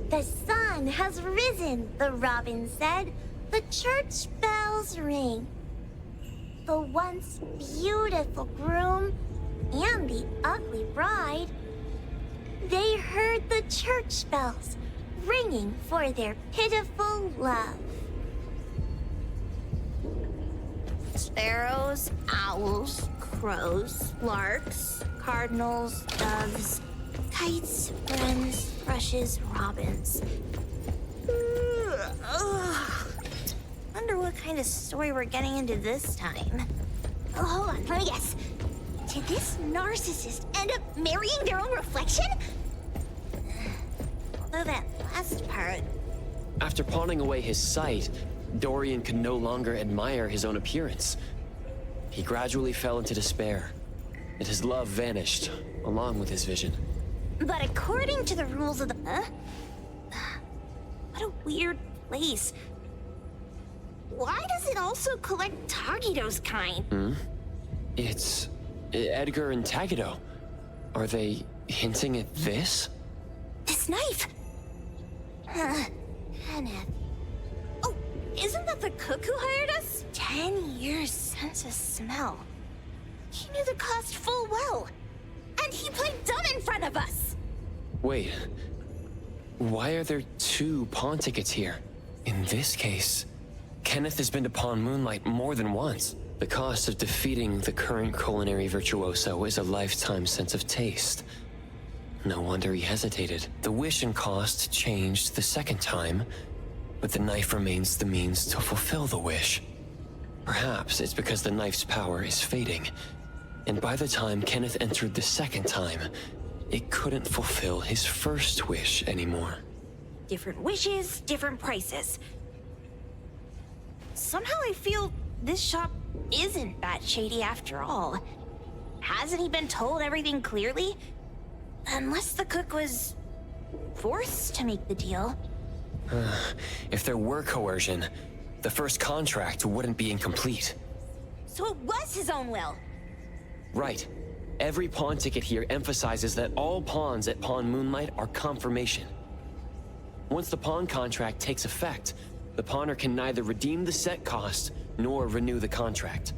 The sun has risen, the robin said. The church bells ring. The once beautiful groom and the ugly bride, they heard the church bells ringing for their pitiful love. Sparrows, owls, crows, larks, cardinals, doves, kites, wrens, thrushes, robins. Wonder what kind of story we're getting into this time. Oh, hold on, let me guess. Did this narcissist end up marrying their own reflection? Although that last part... After pawning away his sight, Dorian could no longer admire his own appearance. He gradually fell into despair, and his love vanished, along with his vision. But according to the rules of the... What a weird place. Why does it also collect Taygedo's kind? It's... Edgar and Taygedo. Are they hinting at this? This knife! Kenneth. Oh, isn't that the cook who hired us? 10 years sense of smell. He knew the cost full well. And he played dumb in front of us! Wait. Why are there 2 pawn tickets here? In this case, Kenneth has been to Pawn Moonlight more than once. The cost of defeating the current culinary virtuoso is a lifetime sense of taste. No wonder he hesitated. The wish and cost changed the second time, but the knife remains the means to fulfill the wish. Perhaps it's because the knife's power is fading, and by the time Kenneth entered the second time, it couldn't fulfill his first wish anymore. Different wishes, different prices. Somehow I feel this shop isn't that shady after all. Hasn't he been told everything clearly? Unless the cook was forced to make the deal. If there were coercion, the first contract wouldn't be incomplete. So it was his own will. Right. Every pawn ticket here emphasizes that all pawns at Pawn Moonlight are confirmation. Once the pawn contract takes effect, the pawner can neither redeem the set cost nor renew the contract.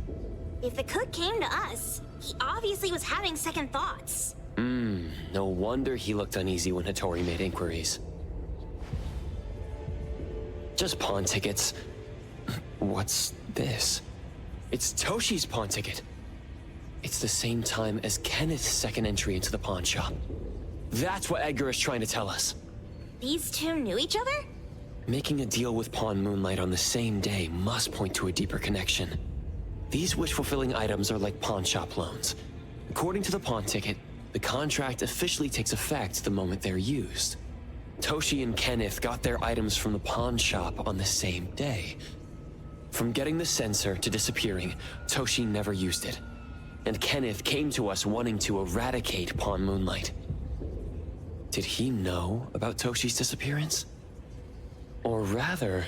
If the cook came to us, he obviously was having second thoughts. No wonder he looked uneasy when Hotori made inquiries. Just pawn tickets. What's this? It's Toshi's pawn ticket. It's the same time as Kenneth's second entry into the pawn shop. That's what Edgar is trying to tell us. These 2 knew each other? Making a deal with Pawn Moonlight on the same day must point to a deeper connection. These wish-fulfilling items are like pawn shop loans. According to the pawn ticket, the contract officially takes effect the moment they're used. Toshi and Kenneth got their items from the pawn shop on the same day. From getting the sensor to disappearing, Toshi never used it. And Kenneth came to us wanting to eradicate Pawn Moonlight. Did he know about Toshi's disappearance? Or rather,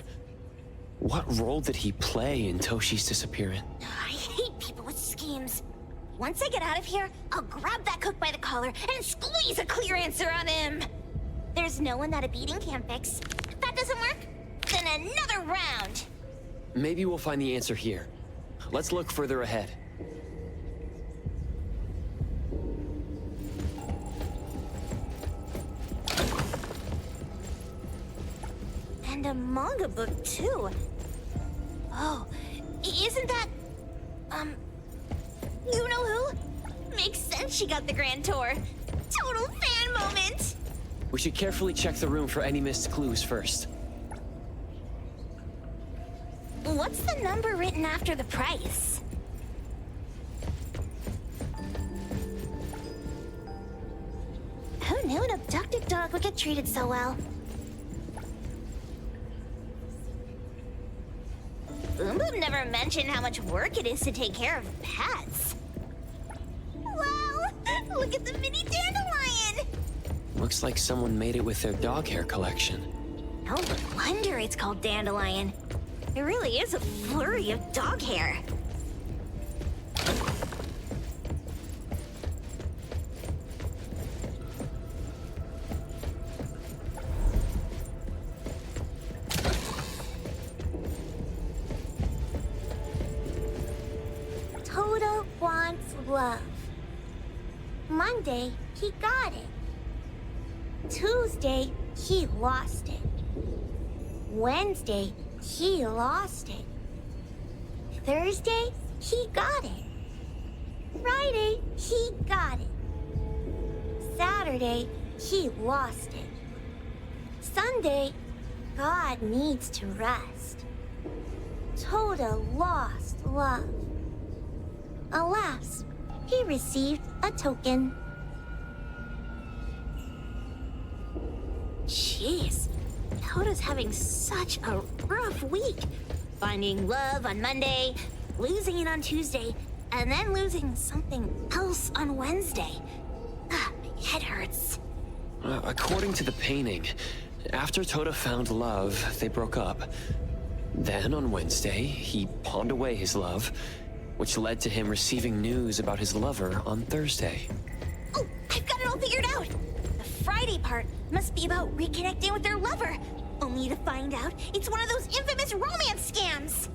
what role did he play in Toshi's disappearance? I hate people with schemes. Once I get out of here, I'll grab that cook by the collar and squeeze a clear answer on him. There's no one that a beating can't fix. If that doesn't work, then another round! Maybe we'll find the answer here. Let's look further ahead. And a manga book, too. Oh, isn't that... you know who? Makes sense she got the grand tour. Total fan moment! We should carefully check the room for any missed clues first. What's the number written after the price? Who knew an abducted dog would get treated so well? Boom Boom never mentioned how much work it is to take care of pets. Wow! Look at the mini dandelion! Looks like someone made it with their dog hair collection. No wonder it's called Dandelion. It really is a flurry of dog hair. Toto wants love. Monday, he got it. Tuesday, he lost it. Wednesday, he lost it. Thursday, he got it. Friday, he got it. Saturday, he lost it. Sunday, God needs to rest. Toda lost love. Alas, he received a token. Jeez, Toda's having such a rough week. Finding love on Monday, losing it on Tuesday, and then losing something else on Wednesday. My head hurts. According to the painting, after Toda found love, they broke up. Then on Wednesday, he pawned away his love, which led to him receiving news about his lover on Thursday. Oh, I've got it all figured out! The Friday part must be about reconnecting with their lover, only to find out it's one of those infamous romance scams!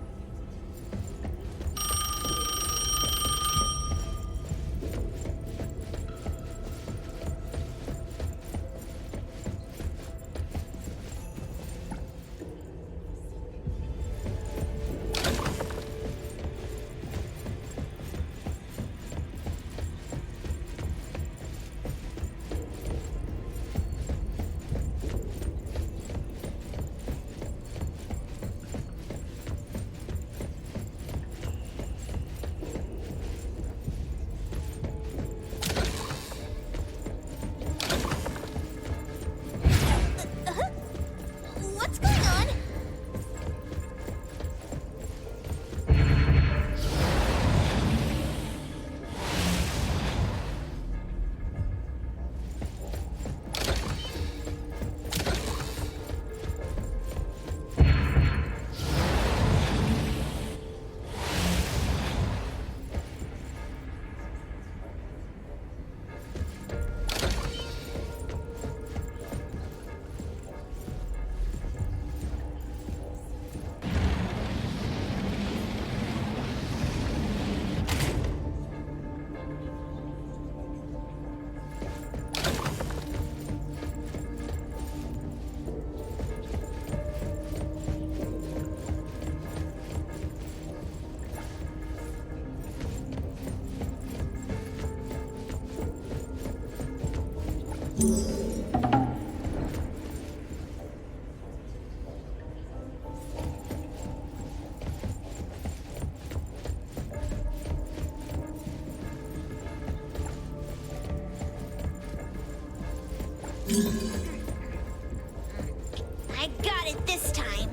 I got it this time.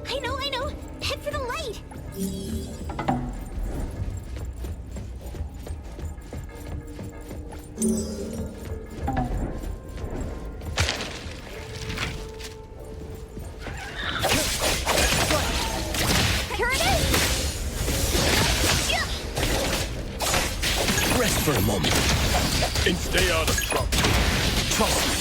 I know. Head for the light. Here it is! Rest for a moment. And stay out of trouble. Trust me.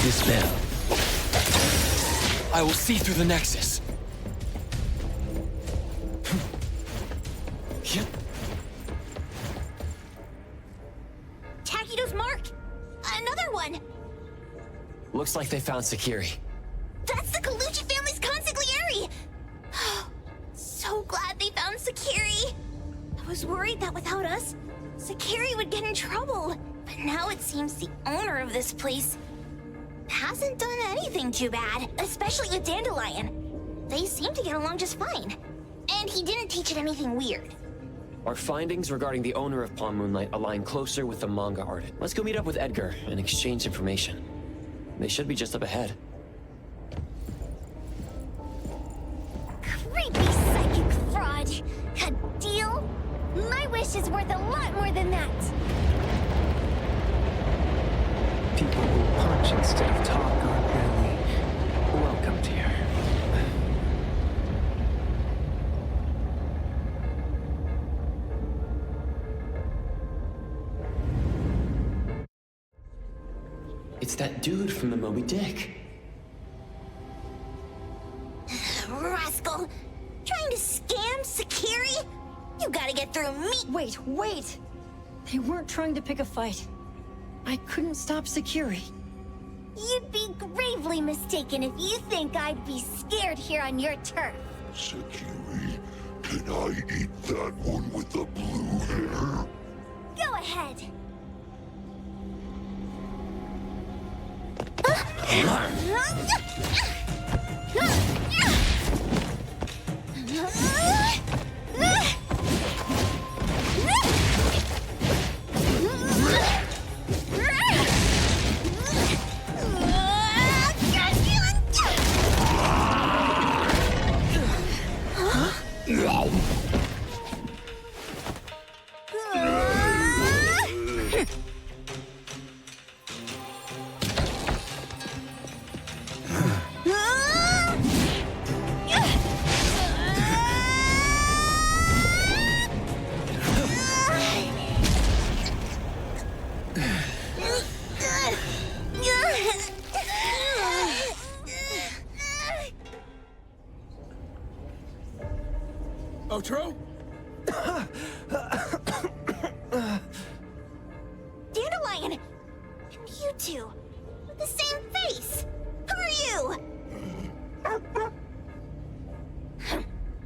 Dispel. I will see through the Nexus. Taygedo's mark! Another one! Looks like they found Sakiri. That's the Colucci family's consigliere! So glad they found Sakiri! I was worried that without us, Sakiri would get in trouble. But now it seems the owner of this place hasn't done anything too bad, especially with Dandelion. They seem to get along just fine. And he didn't teach it anything weird. Our findings regarding the owner of Pawn Moonlight align closer with the manga artist. Let's go meet up with Edgar and exchange information. They should be just up ahead. Creepy psychic fraud! A deal? My wish is worth a lot more than that! People who punch instead of talk aren't really welcomed here. It's that dude from the Moby Dick. Rascal! Trying to scam Sakiri? You gotta get through me! Wait! They weren't trying to pick a fight. I couldn't stop Sakiri. You'd be gravely mistaken if you think I'd be scared here on your turf. Sakiri, can I eat that one with the blue hair? Go ahead. Otro? Dandelion! And you two, with the same face! Who are you?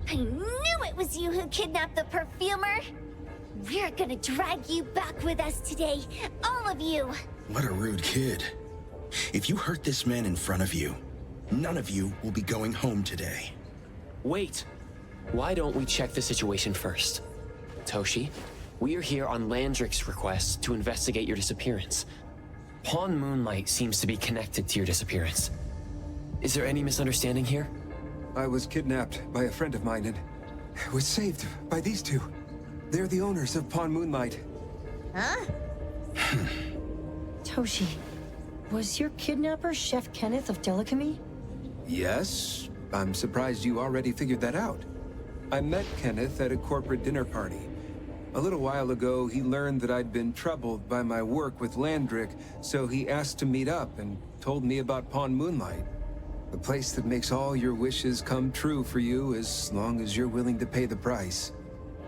I knew it was you who kidnapped the Perfumer! We're gonna drag you back with us today, all of you! What a rude kid. If you hurt this man in front of you, none of you will be going home today. Wait. Why don't we check the situation first? Toshi, we are here on Landrick's request to investigate your disappearance. Pawn Moonlight seems to be connected to your disappearance. Is there any misunderstanding here? I was kidnapped by a friend of mine and was saved by these two. They're the owners of Pawn Moonlight. Huh? Toshi, was your kidnapper Chef Kenneth of Delicamy? Yes, I'm surprised you already figured that out. I met Kenneth at a corporate dinner party. A little while ago, he learned that I'd been troubled by my work with Landrick, so he asked to meet up and told me about Pawn Moonlight. A place that makes all your wishes come true for you as long as you're willing to pay the price.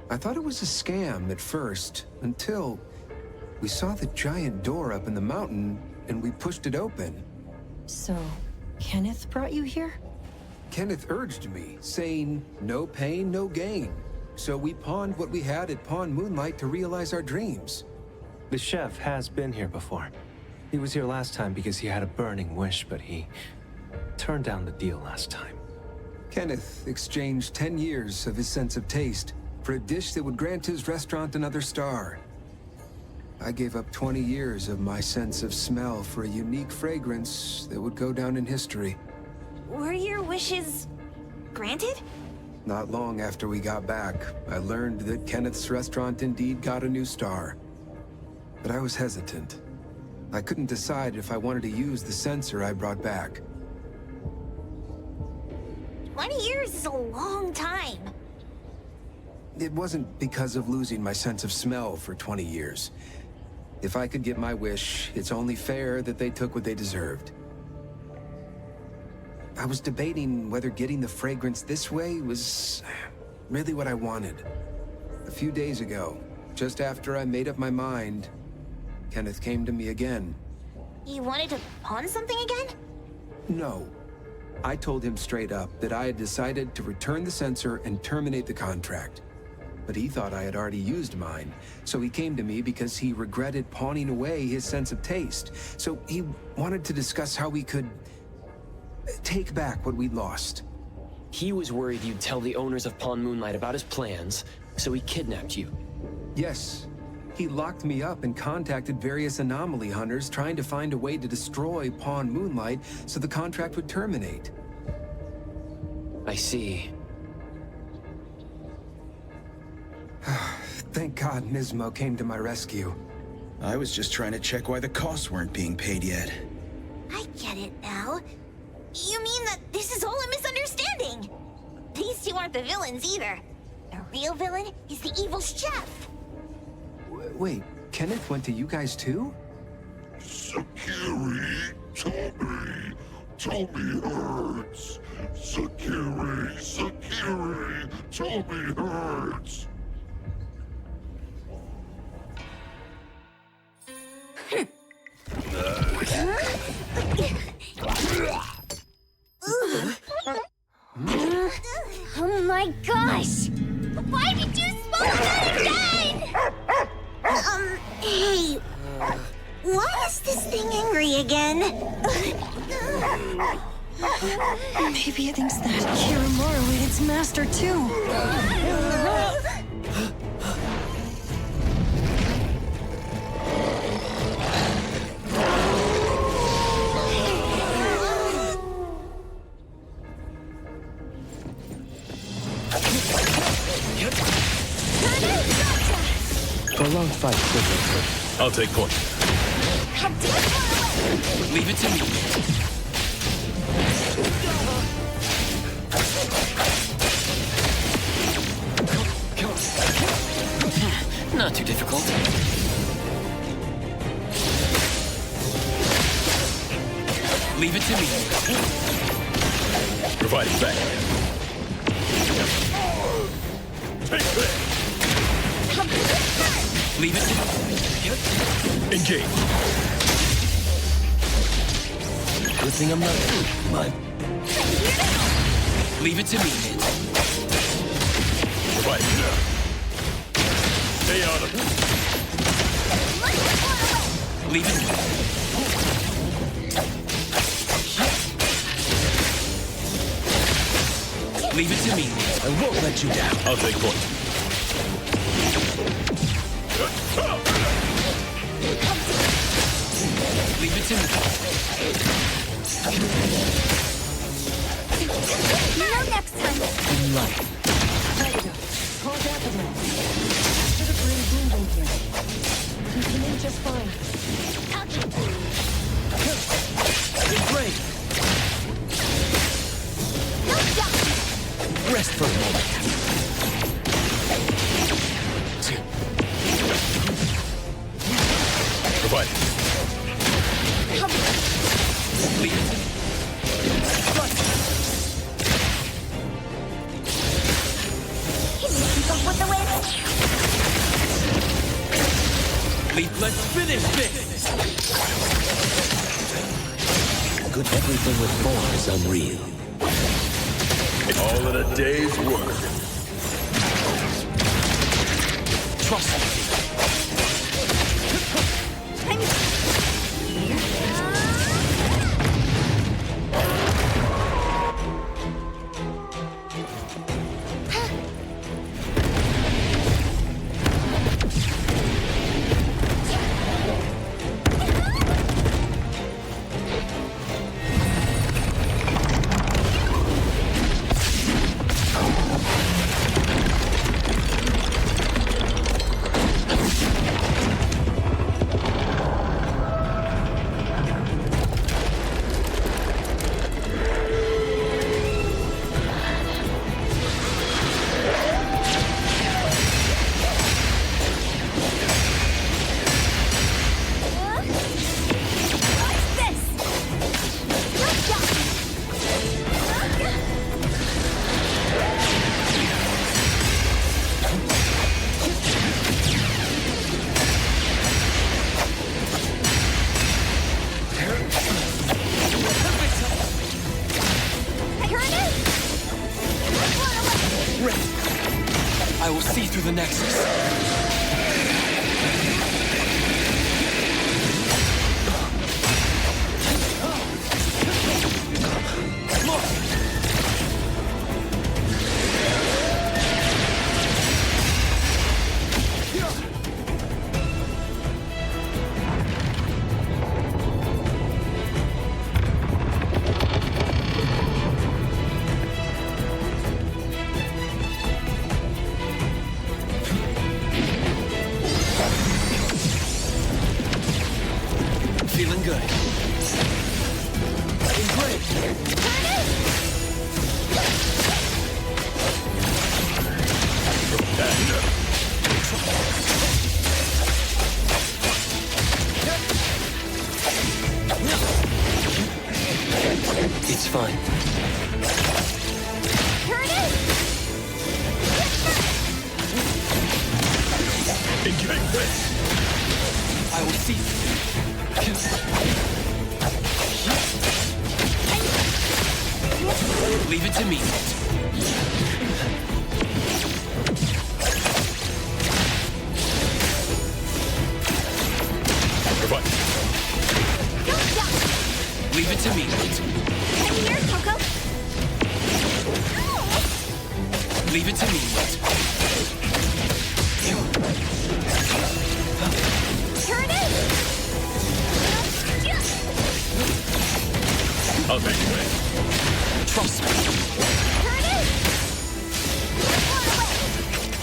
I thought it was a scam at first, until we saw the giant door up in the mountain and we pushed it open. So, Kenneth brought you here? Kenneth urged me, saying, no pain, no gain. So we pawned what we had at Pawn Moonlight to realize our dreams. The chef has been here before. He was here last time because he had a burning wish, but he turned down the deal last time. Kenneth exchanged 10 years of his sense of taste for a dish that would grant his restaurant another star. I gave up 20 years of my sense of smell for a unique fragrance that would go down in history. Were your wishes granted? Not long after we got back, I learned that Kenneth's restaurant indeed got a new star. But I was hesitant. I couldn't decide if I wanted to use the sensor I brought back. 20 years is a long time. It wasn't because of losing my sense of smell for 20 years. If I could get my wish, it's only fair that they took what they deserved. I was debating whether getting the fragrance this way was really what I wanted. A few days ago, just after I made up my mind, Kenneth came to me again. You wanted to pawn something again? No. I told him straight up that I had decided to return the sensor and terminate the contract. But he thought I had already used mine, so he came to me because he regretted pawning away his sense of taste. So he wanted to discuss how we could take back what we'd lost. He was worried you'd tell the owners of Pawn Moonlight about his plans, so he kidnapped you. Yes. He locked me up and contacted various anomaly hunters trying to find a way to destroy Pawn Moonlight so the contract would terminate. I see. Thank God Mismo came to my rescue. I was just trying to check why the costs weren't being paid yet. I get it now. You mean that this is all a misunderstanding? These two aren't the villains either. The real villain is the evil chef. Wait, Kenneth went to you guys too? Sakiri, Tommy hurts. Sakiri, Tommy hurts. Oh my gosh! Why did you smoke that again? Hey, why is this thing angry again? Maybe it thinks that Kiroumaru ate its master too. Prolonged fight could occur. I'll take point. Leave it to me. Not too difficult. Leave it to me. Providing back. Take that. Leave it to me. Engage. Good thing I'm not mud. Leave it to me, Mint. Providing now. Stay out of it. Leave it to me. Leave it to me. I won't let you down. I'll take point. Leave it to me. No next time. Moonlight. Taygedo, call Daffodil. Should have bring Boom Boom here. He's been in just fine. Great. No stop. Rest for a moment. Provide. Leave it to me. Let's finish this! Good everything with form is unreal. All in a day's work. Trust me. grip! I will see through the nexus. Feeling good. It's fine. Here it is! Engage this! I will see. Leave it to me. Goodbye. Leave it to me. Come here, Coco. Leave it to me. Here it is! I'll take you away. Trust me. Here it is!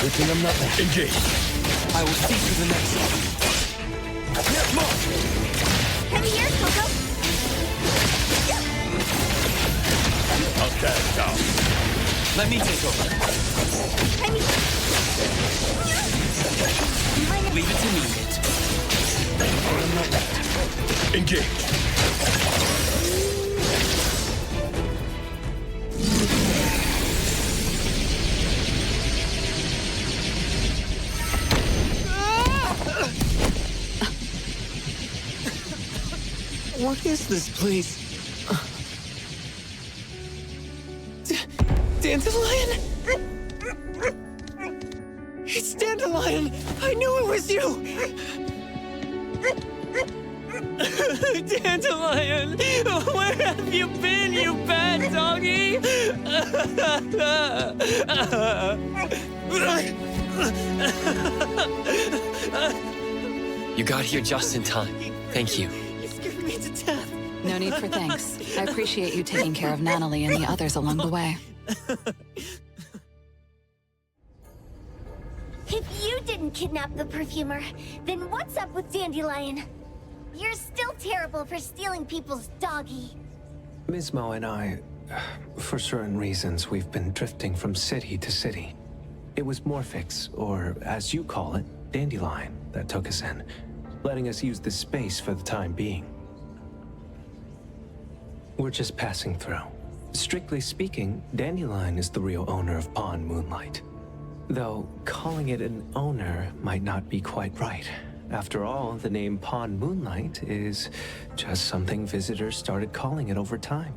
Good thing I'm not there. Engage. I will see through the next one. Come here, Coco. I'll stand down. Let me take over. Leave it to me, It. I'm not there. Engage. What is this place? Dandelion? It's Dandelion! I knew it was you! Dandelion! Where have you been, you bad doggy? You got here just in time. Thank you. Me to death. No need for thanks. I appreciate you taking care of Nanally and the others along the way. If you didn't kidnap the Perfumer, then what's up with Dandelion? You're still terrible for stealing people's doggy. Mismo and I, for certain reasons, we've been drifting from city to city. It was Morphix, or as you call it, Dandelion, that took us in, letting us use this space for the time being. We're just passing through. Strictly speaking, Dandelion is the real owner of Pawn Moonlight. Though, calling it an owner might not be quite right. After all, the name Pawn Moonlight is just something visitors started calling it over time.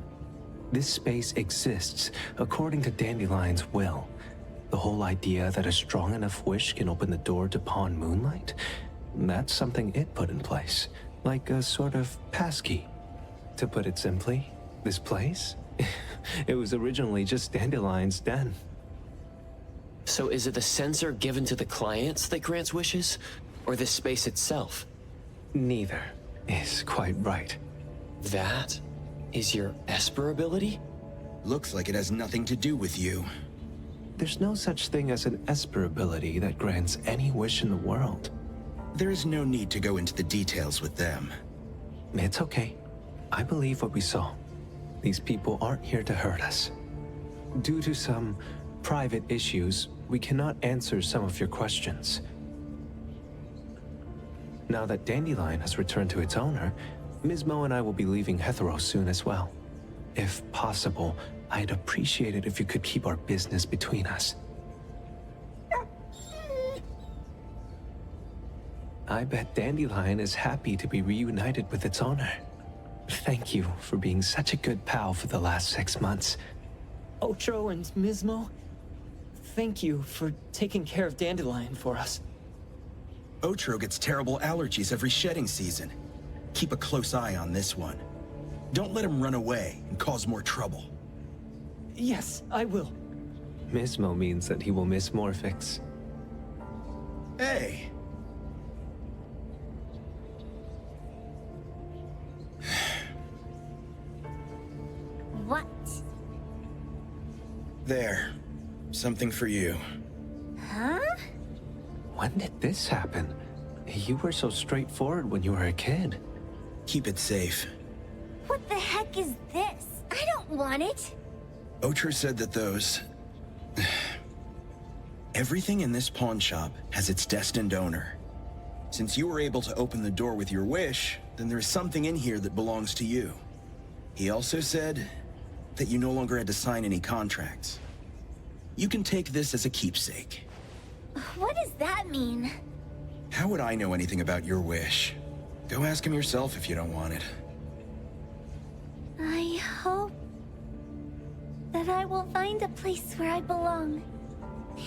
This space exists according to Dandelion's will. The whole idea that a strong enough wish can open the door to Pawn Moonlight, that's something it put in place. Like a sort of passkey. To put it simply, this place? It was originally just Dandelion's den. So is it the sensor given to the clients that grants wishes? Or the space itself? Neither is quite right. That is your Esper ability? Looks like it has nothing to do with you. There's no such thing as an Esper ability that grants any wish in the world. There is no need to go into the details with them. It's okay. I believe what we saw. These people aren't here to hurt us. Due to some private issues, we cannot answer some of your questions. Now that Dandelion has returned to its owner, Mismo and I will be leaving Hurrier soon as well. If possible, I'd appreciate it if you could keep our business between us. I bet Dandelion is happy to be reunited with its owner. Thank you for being such a good pal for the last 6 months. Ocho and Mismo, thank you for taking care of Dandelion for us. Otro gets terrible allergies every shedding season. Keep a close eye on this one. Don't let him run away and cause more trouble. Yes, I will. Mismo means that he will miss Morphix. Hey! What? There. Something for you. Huh? When did this happen? You were so straightforward when you were a kid. Keep it safe. What the heck is this? I don't want it. Otro said that those... Everything in this pawn shop has its destined owner. Since you were able to open the door with your wish, then there is something in here that belongs to you. He also said that you no longer had to sign any contracts. You can take this as a keepsake. What does that mean? How would I know anything about your wish? Go ask him yourself if you don't want it. I hope that I will find a place where I belong,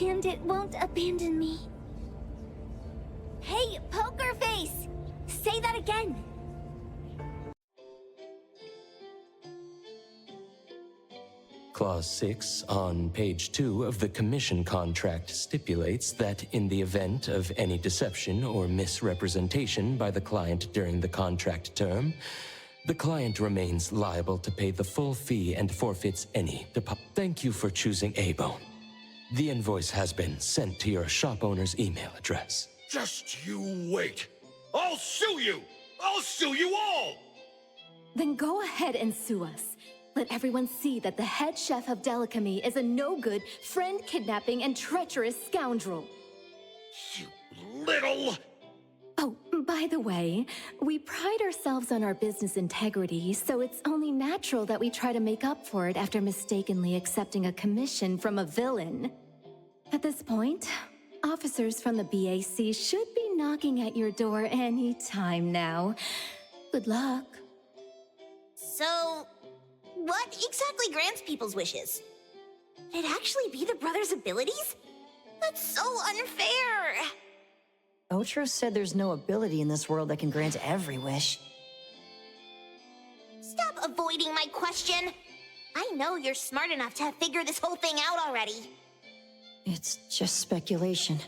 and it won't abandon me. Hey, Poker Face! Say that again! Clause 6 on page 2 of the commission contract stipulates that in the event of any deception or misrepresentation by the client during the contract term, the client remains liable to pay the full fee and forfeits any deposit. Thank you for choosing Eibon. The invoice has been sent to your shop owner's email address. Just you wait. I'll sue you! I'll sue you all! Then go ahead and sue us. Let everyone see that the head chef of Delicamy is a no-good, friend-kidnapping, and treacherous scoundrel. You little... Oh, by the way, we pride ourselves on our business integrity, so it's only natural that we try to make up for it after mistakenly accepting a commission from a villain. At this point, officers from the BAC should be knocking at your door any time now. Good luck. So, what exactly grants people's wishes? Could it actually be the brothers' abilities? That's so unfair! Otro said there's no ability in this world that can grant every wish. Stop avoiding my question! I know you're smart enough to have figured this whole thing out already. It's just speculation.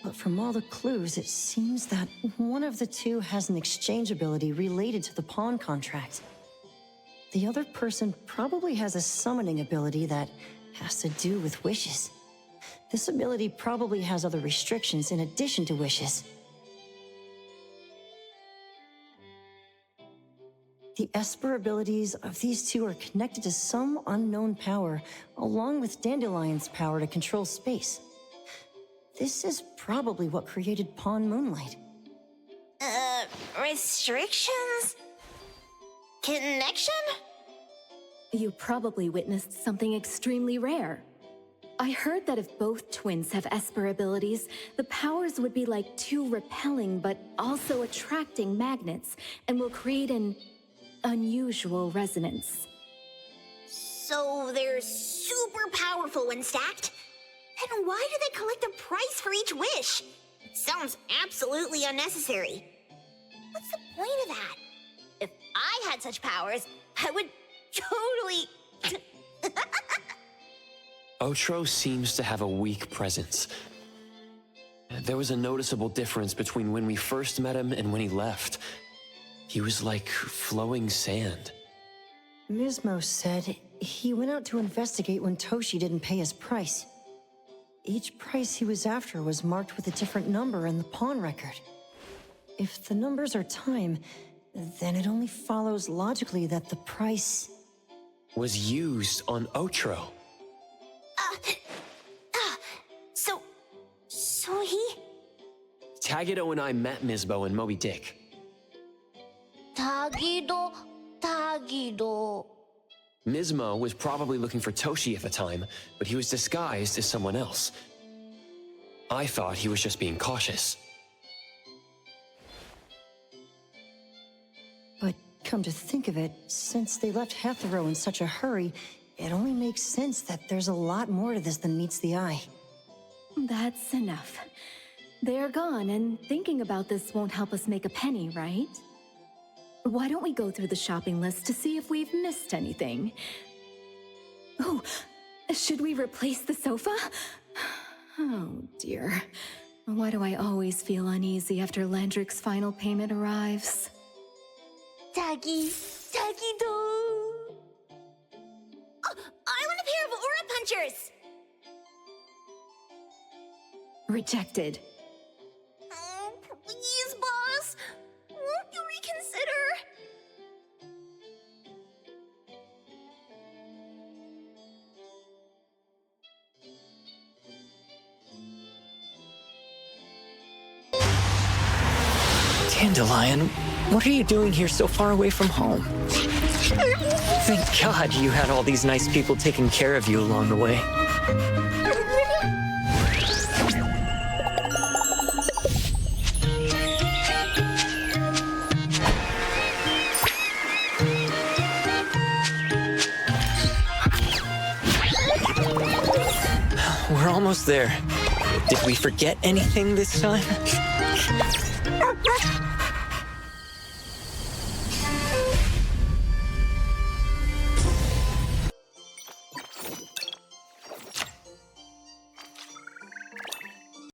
But from all the clues, it seems that one of the two has an exchange ability related to the pawn contract. The other person probably has a summoning ability that has to do with wishes. This ability probably has other restrictions in addition to wishes. The Esper abilities of these two are connected to some unknown power, along with Dandelion's power to control space. This is probably what created Pawn Moonlight. Restrictions? Connection? You probably witnessed something extremely rare. I heard that if both twins have Esper abilities, the powers would be like two repelling but also attracting magnets, and will create an unusual resonance. So they're super powerful when stacked? Then why do they collect a price for each wish? It sounds absolutely unnecessary. What's the point of that? If I had such powers, I would totally... Otro seems to have a weak presence. There was a noticeable difference between when we first met him and when he left. He was like flowing sand. Mismo said he went out to investigate when Toshi didn't pay his price. Each price he was after was marked with a different number in the pawn record. If the numbers are time, then it only follows logically that the price... was used on Otro. So he... Taygedo and I met Mismo and Moby Dick. Taygedo. Mismo was probably looking for Toshi at the time, but he was disguised as someone else. I thought he was just being cautious. But come to think of it, since they left Hethero in such a hurry, it only makes sense that there's a lot more to this than meets the eye. That's enough. They're gone, and thinking about this won't help us make a penny, right? Why don't we go through the shopping list to see if we've missed anything? Oh, should we replace the sofa? Oh dear. Why do I always feel uneasy after Landrick's final payment arrives? Taygedo! Oh, I want a pair of aura punchers! Rejected. Oh, please, boss! Won't you reconsider? Dandelion, what are you doing here so far away from home? Thank God you had all these nice people taking care of you along the way. We're almost there. Did we forget anything this time?